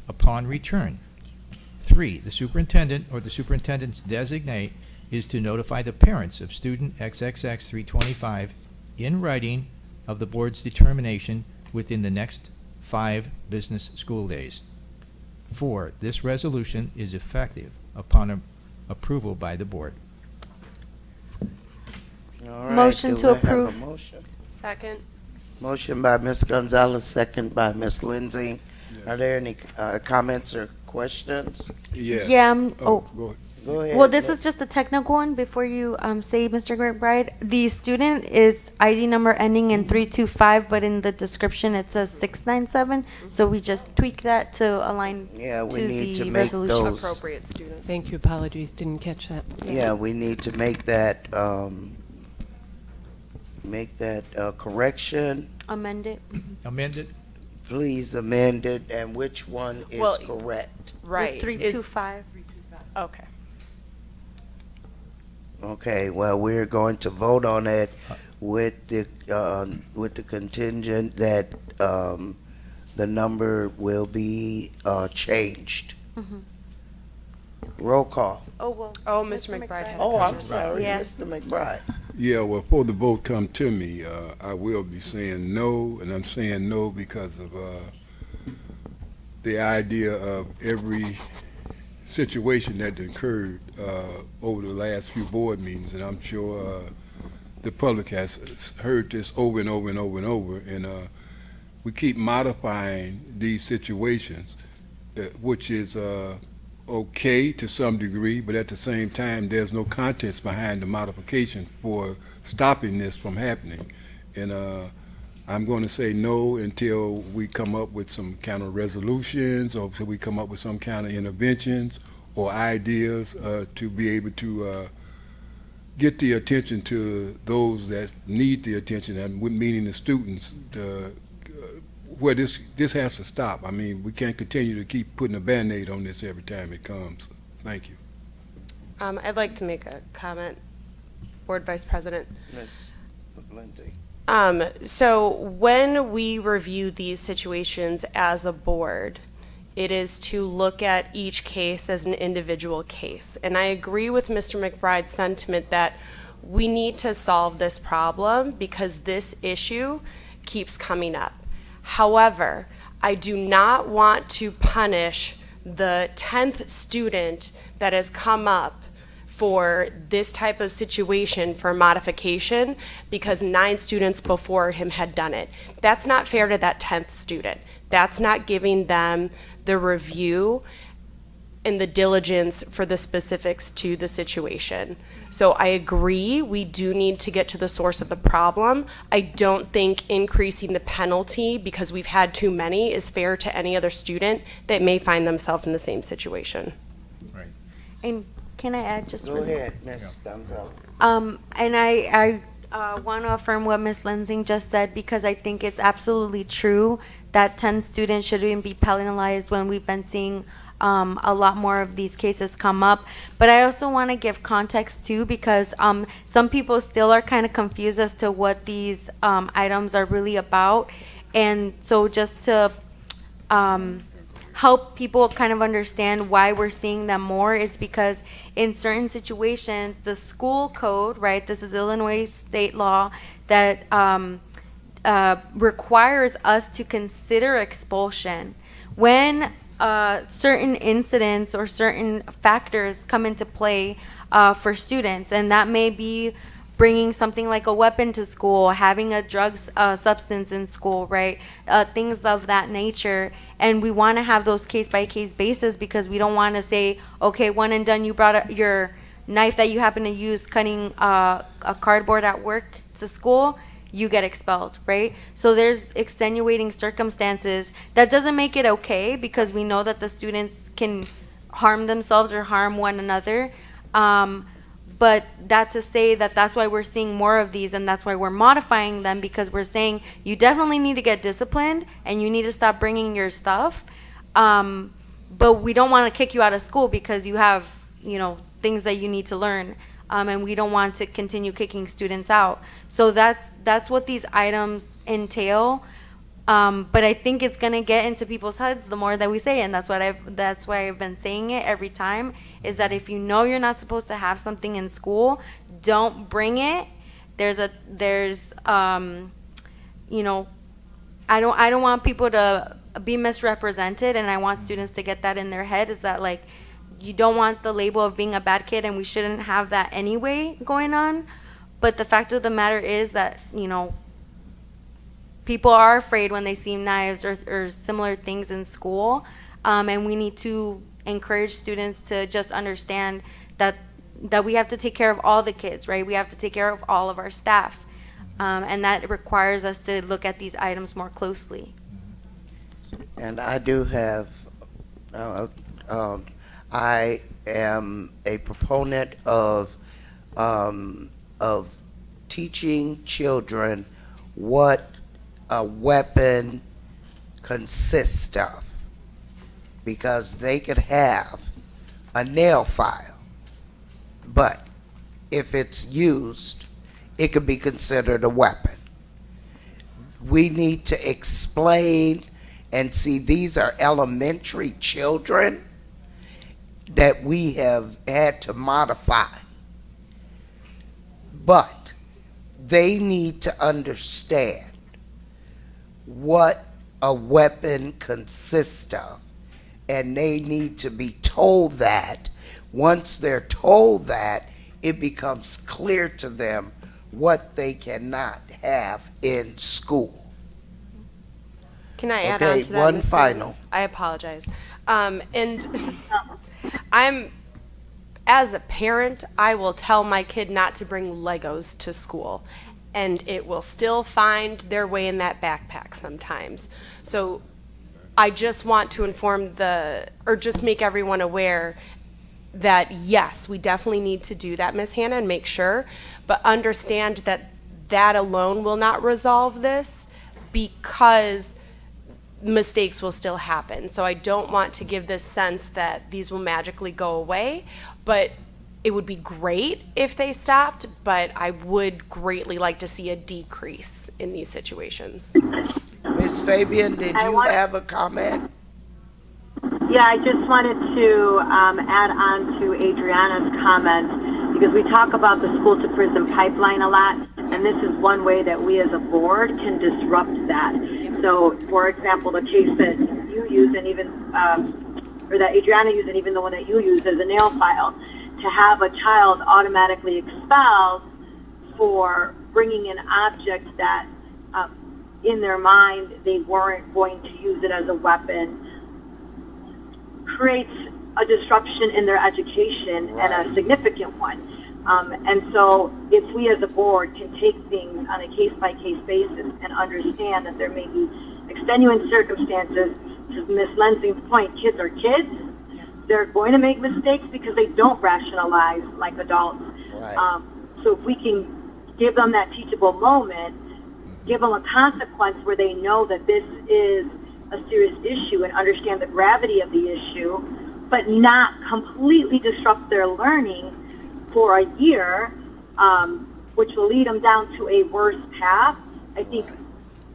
upon return. 3, the superintendent or the superintendent's designate is to notify the parents of student XXX325 in writing of the board's determination within the next 5 business school days. 4, this resolution is effective upon approval by the board. All right, Motion do to I have a approve. motion? Second. Motion by Ms. Gonzalez, second by Ms. Lindsay. Are there any comments or questions? Yes. Yeah, Go ahead. Go ahead. Well, this is just a technical one before you say Mr. McBride. The student is ID number ending in 325, but in the description it says 697. So we just tweak that to align Yeah, we to need the to make resolution. those. Appropriate student. Thank you, apologies, didn't catch that. Yeah, we need to make that, correction. Amend it. Amend it? Please amend it, and which one is Well, correct? Right. The 325. Okay. Okay, well, we're going to vote on it with the contingent that, the number will be, changed. Roll call. Oh, Mr. McBride had a Oh, I'm comment. sorry, Yeah. Mr. McBride. Yeah, well, before the vote come to me, I will be saying no, and I'm saying no because of the idea of every situation that occurred over the last few board meetings, and I'm sure the public has heard this over and over and over and over, and we keep modifying these situations, which is okay to some degree, but at the same time, there's no context behind the modification for stopping this from happening. And I'm going to say no until we come up with some kind of resolutions, or until we come up with some kind of interventions or ideas to be able to get the attention to those that need the attention, and meaning the students, where this has to stop. I mean, we can't continue to keep putting a Band-Aid on this every time it comes. Thank you. I'd like to make a comment, Board Vice President. Ms. Lindsay. So when we review these situations as a board, It is to look at each case as an individual case. And I agree with Mr. McBride's sentiment that we need to solve this problem because this issue keeps coming up. However, I do not want to punish the 10th student that has come up for this type of situation for modification because 9 students before him had done it. That's not fair to that 10th student. That's not giving them the review and the diligence for the specifics to the situation. So I agree, we do need to get to the source of the problem. I don't think increasing the penalty because we've had too many is fair to any other student that may find themselves in the same situation. Right. And can I add just Go really- ahead, Ms. Gonzalez. And I want to affirm what Ms. Lensing just said because I think it's absolutely true that 10 students shouldn't be penalized when we've been seeing a lot more of these cases come up. But I also want to give context too because some people still are kind of confused as to what these items are really about. And so just to help people kind of understand why we're seeing them more is because in certain situations, the school code, right, this is Illinois state law that requires us to consider expulsion when certain incidents or certain factors come into play for students, and that may be bringing something like a weapon to school, having a drug substance in school, right? Things of that nature. And we want to have those case-by-case basis because we don't want to say, okay, one and done, you brought your knife that you happen to use cutting a cardboard at work to school, you get expelled, right? So there's extenuating circumstances. That doesn't make it okay because we know that the students can harm themselves or harm one another. But that to say that that's why we're seeing more of these and that's why we're modifying them because we're saying you definitely need to get disciplined and you need to stop bringing your stuff. But we don't want to kick you out of school because you have, things that you need to learn. And we don't want to continue kicking students out. So that's what these items entail. But I think it's gonna get into people's heads the more that we say it, and that's why I've been saying it every time, is that if you know you're not supposed to have something in school, don't bring it. I don't want people to be misrepresented, and I want students to get that in their head, is that like you don't want the label of being a bad kid, and we shouldn't have that anyway going on. But the fact of the matter is that, people are afraid when they see knives or similar things in school, and we need to encourage students to just understand that we have to take care of all the kids, right? We have to take care of all of our staff, and that requires us to look at these items more closely. And I do have, I am a proponent of teaching children what a weapon consists of, because they could have a nail file, but if it's used, it could be considered a weapon. We need to explain and see these are elementary children that we have had to modify, but they need to understand what a weapon consists of, and they need to be told that. Once they're told that, it becomes clear to them what they cannot have in school. Can I add Okay, on to that? one Ms. final. I apologize. And as a parent, I will tell my kid not to bring Legos to school, and it will still find their way in that backpack sometimes. So I just want to inform just make everyone aware that yes, we definitely need to do that, Ms. Hannah, and make sure, but understand that that alone will not resolve this because mistakes will still happen. So I don't want to give this sense that these will magically go away, but it would be great if they stopped, but I would greatly like to see a decrease in these situations. Ms. Fabian, did you have a comment? Yeah, I just wanted to add on to Adriana's comment because we talk about the school to prison pipeline a lot, and this is one way that we as a board can disrupt that. So, for example, the case that you use and even, or that Adriana used and even the one that you use as a nail file, to have a child automatically expelled for bringing an object that in their mind they weren't going to use it as a weapon creates a disruption in their education and a significant one. And so if we as a board can take things on a case-by-case basis and understand that there may be extenuating circumstances, to Ms. Lensing's point, kids are kids. They're going to make mistakes because they don't rationalize like adults. Right. So if we can give them that teachable moment, give them a consequence where they know that this is a serious issue and understand the gravity of the issue, but not completely disrupt their learning for a year, which will lead them down to a worse path. I think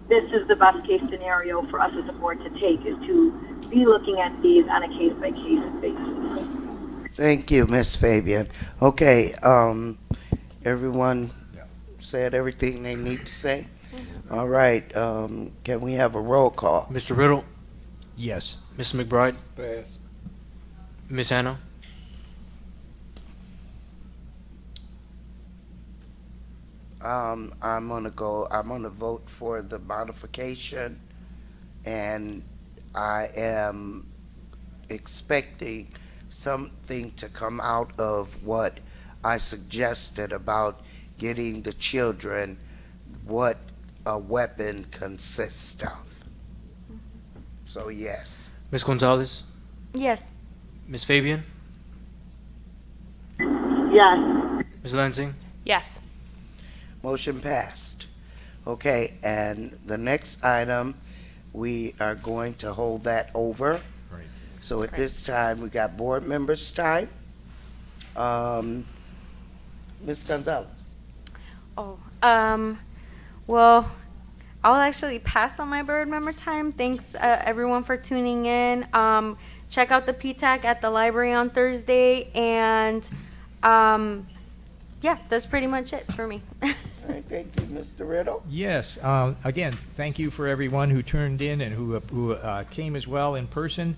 this is the best case scenario for us as a board to take, is to be looking at these on a case-by-case basis. Thank you, Ms. Fabian. Okay, everyone said everything they need to say? All right, can we have a roll call? Mr. Riddle, Yes. Mr. McBride, Pass. Miss Hannah, I'm gonna vote for the modification, and I am expecting something to come out of what I suggested about getting the children what a weapon consists of. So yes. Miss Gonzalez, Yes. Miss Fabian, Yes. Miss Lansing, Yes. Motion passed. Okay, and the next item, we are going to hold that over. Right. So at this time, we got board members' time. Ms. Gonzalez. Oh, well, I'll actually pass on my board member time. Thanks, everyone, for tuning in. Check out the PTAC at the library on Thursday, and yeah, that's pretty much it for me. All right, thank you, Mr. Riddle. Yes. Again, thank you for everyone who turned in and who came as well in person,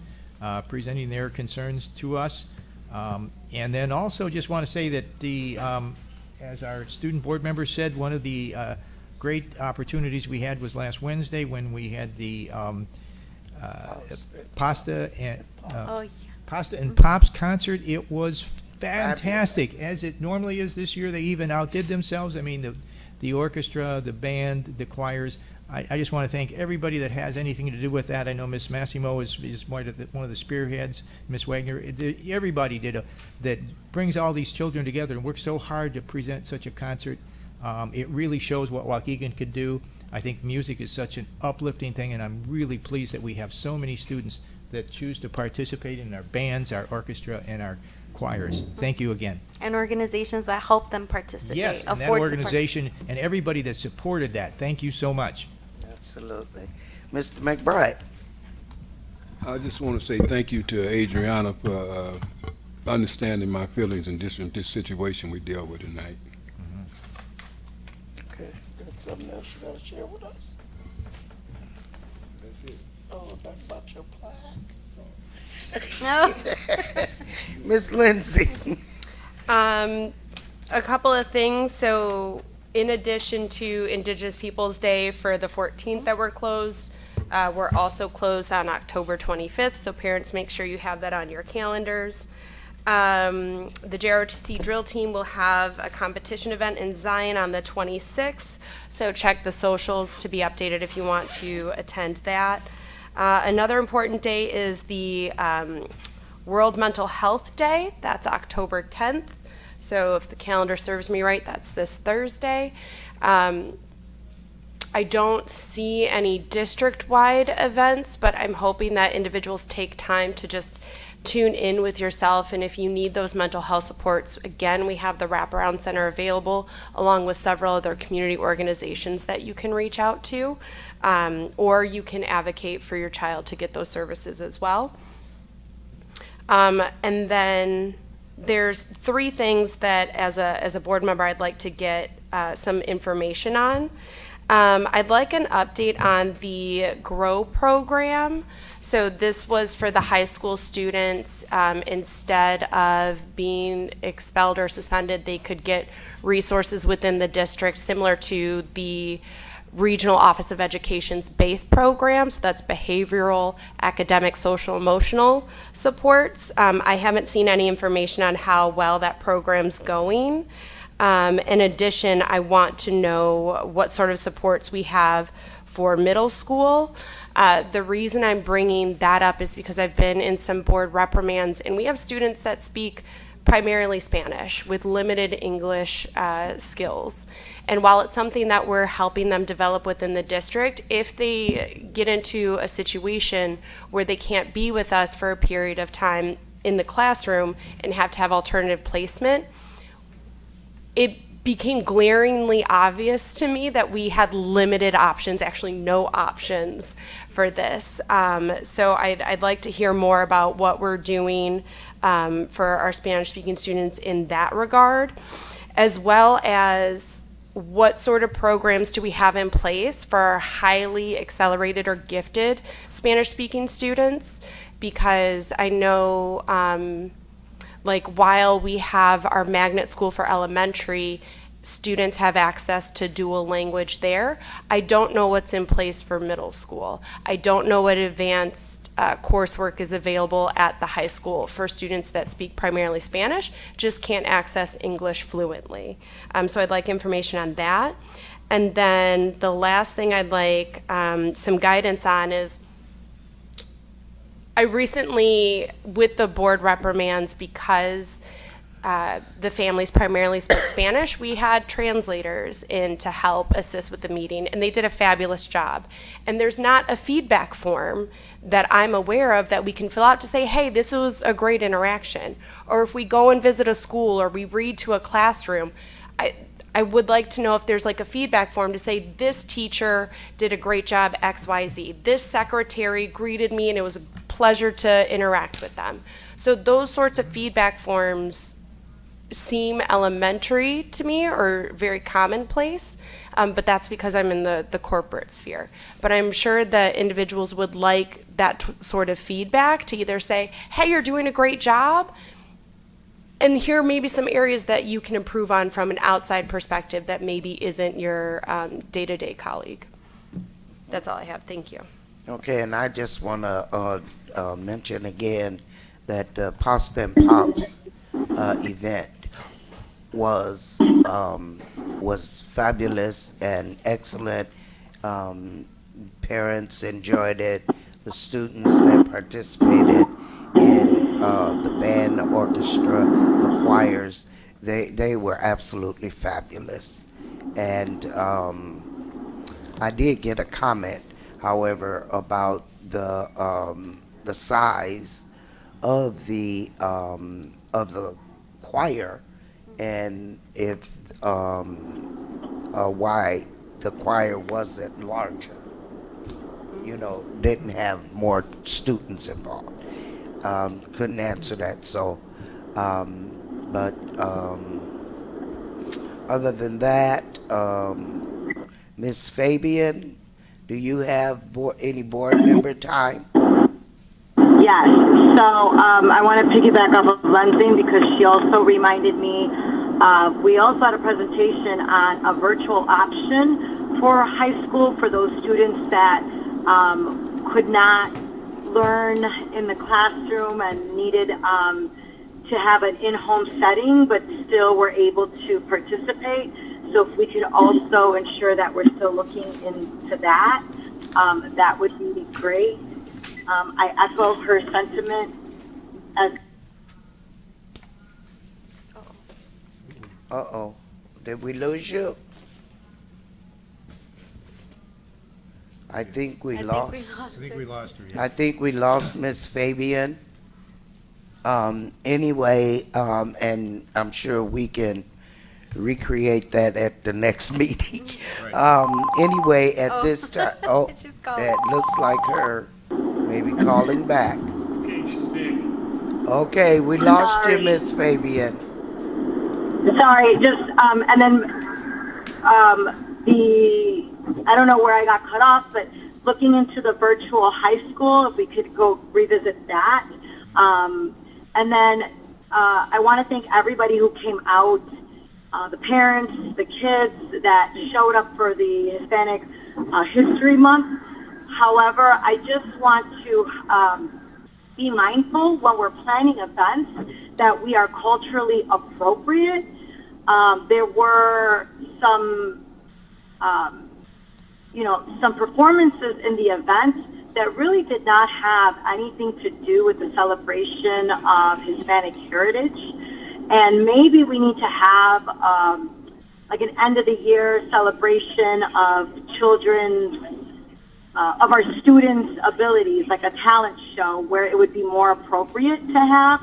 presenting their concerns to us. And then also just want to say that as our student board member said, one of the great opportunities we had was last Wednesday when we had the pasta and Pops concert. It was fantastic, as it normally is this year. They even outdid themselves. I mean, the orchestra, the band, the choirs. I just want to thank everybody that has anything to do with that. I know Miss Massimo is one of the spearheads, Miss Wagner. Everybody that brings all these children together and works so hard to present such a concert. It really shows what Waukegan could do. I think music is such an uplifting thing, and I'm really pleased that we have so many students that choose to participate in our bands, our orchestra, and our choirs. Thank you again. And organizations that help them participate. Yes, and that organization and everybody that supported that. Thank you so much. Absolutely. Mr. McBride. I just want to say thank you to Adriana for understanding my feelings in this situation we deal with tonight. Okay, got something else you gotta share with us? That's it. Oh, that's about your plaque. No. Miss Lindsay. A couple of things. So in addition to Indigenous Peoples Day for the 14th that we're closed, we're also closed on October 25th. So parents, make sure you have that on your calendars. The JROTC drill team will have a competition event in Zion on the 26th. So check the socials to be updated if you want to attend that. Another important day is the World Mental Health Day. That's October 10th. So if the calendar serves me right, that's this Thursday. I don't see any district-wide events, but I'm hoping that individuals take time to just tune in with yourself. And if you need those mental health supports, again, we have the Wraparound Center available, along with several other community organizations that you can reach out to, or you can advocate for your child to get those services as well. And then there's 3 things that as a board member I'd like to get some information on. I'd like an update on the GROW program. So this was for the high school students. Instead of being expelled or suspended, they could get resources within the district similar to the Regional Office of Education's BASE program. So that's behavioral, academic, social, emotional supports. I haven't seen any information on how well that program's going. In addition, I want to know what sort of supports we have for middle school. The reason I'm bringing that up is because I've been in some board reprimands, and we have students that speak primarily Spanish with limited English skills. And while it's something that we're helping them develop within the district, if they get into a situation where they can't be with us for a period of time in the classroom and have to have alternative placement, it became glaringly obvious to me that we had limited options, actually no options for this. So I'd like to hear more about what we're doing for our Spanish-speaking students in that regard, as well as what sort of programs do we have in place for our highly accelerated or gifted Spanish-speaking students? Because I know like while we have our magnet school for elementary, students have access to dual language there. I don't know what's in place for middle school. I don't know what advanced coursework is available at the high school for students that speak primarily Spanish, just can't access English fluently. So I'd like information on that. And then the last thing I'd like some guidance on is I recently, with the board reprimands, because the families primarily spoke Spanish, we had translators in to help assist with the meeting, and they did a fabulous job. And there's not a feedback form that I'm aware of that we can fill out to say, hey, this was a great interaction. Or if we go and visit a school or we read to a classroom, I would like to know if there's like a feedback form to say this teacher did a great job XYZ. This secretary greeted me and it was a pleasure to interact with them. So those sorts of feedback forms seem elementary to me or very commonplace, but that's because I'm in the corporate sphere. But I'm sure that individuals would like that sort of feedback to either say, hey, you're doing a great job, and here may be some areas that you can improve on from an outside perspective that maybe isn't your day-to-day colleague. That's all I have. Thank you. Okay, and I just want to mention again that the Pasta and Pops event was fabulous and excellent. Parents enjoyed it. The students that participated in the band, the orchestra, the choirs, they were absolutely fabulous. And I did get a comment, however, about the size of the choir, and if why the choir wasn't larger, didn't have more students involved. Couldn't answer that. So, but other than that, Ms. Fabian, do you have any board member time? Yes. So I want to piggyback off of Lensing because she also reminded me. We also had a presentation on a virtual option for high school for those students that could not learn in the classroom and needed to have an in-home setting, but still were able to participate. So if we could also ensure that we're still looking into that, that would be great. I echo her sentiment as. Uh-oh. Did we lose you? I think we lost. I think we lost her. I think we lost Miss Fabian. Anyway, and I'm sure we can recreate that at the next meeting. Anyway, at this time, that looks like her maybe calling back. Okay, we lost you, Miss Fabian. Sorry, just, and then, I don't know where I got cut off, but looking into the virtual high school, if we could go revisit that. And then, I want to thank everybody who came out, the parents, the kids that showed up for the Hispanic History Month. However, I just want to be mindful when we're planning events that we are culturally appropriate. There were some, some performances in the event that really did not have anything to do with the celebration of Hispanic heritage. And maybe we need to have like an end of the year celebration of children's, of our students' abilities, like a talent show where it would be more appropriate to have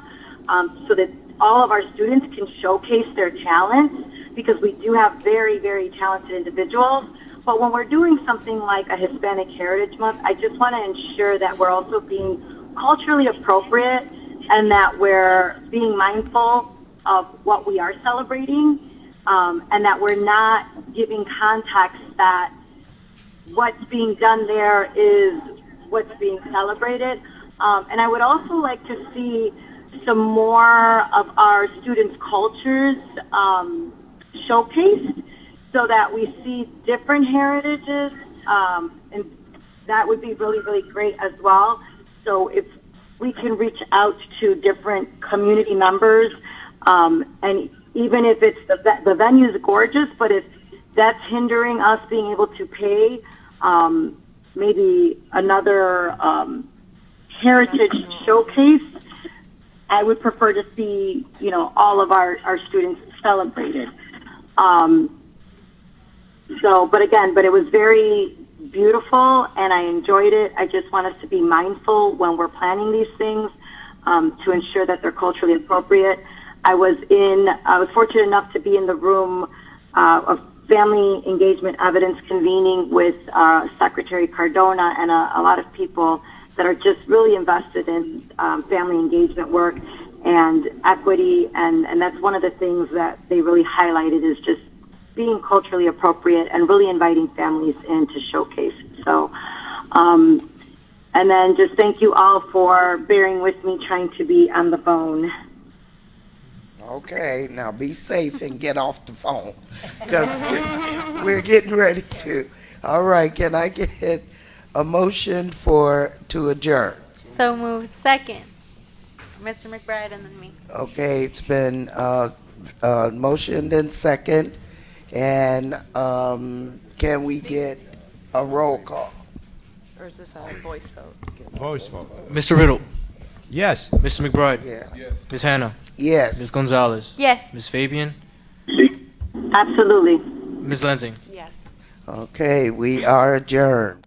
so that all of our students can showcase their talents, because we do have very, very talented individuals. But when we're doing something like a Hispanic Heritage Month, I just want to ensure that we're also being culturally appropriate and that we're being mindful of what we are celebrating, and that we're not giving context that what's being done there is what's being celebrated. And I would also like to see some more of our students' cultures showcased so that we see different heritages, and that would be really, really great as well. So if we can reach out to different community members, and even if it's the venue is gorgeous, but if that's hindering us being able to pay maybe another heritage showcase, I would prefer to see, all of our students celebrated. But it was very beautiful and I enjoyed it. I just want us to be mindful when we're planning these things to ensure that they're culturally appropriate. I was fortunate enough to be in the room of family engagement evidence convening with Secretary Cardona and a lot of people that are just really invested in family engagement work and equity, and that's one of the things that they really highlighted is just being culturally appropriate and really inviting families in to showcase. So, and then just thank you all for bearing with me trying to be on the phone. Okay, now be safe and get off the phone, because we're getting ready to. All right, can I get a motion to adjourn? So moved. Second. Mr. McBride and then me. Okay, it's been motioned and second, and can we get a roll call? Or is this a voice vote? Voice vote. Mr. Riddle. Yes. Mr. McBride. Yeah. Yes. Ms. Hannah. Yes. Ms. Gonzalez. Yes. Ms. Fabian. Absolutely. Ms. Lensing. Yes. Okay, we are adjourned.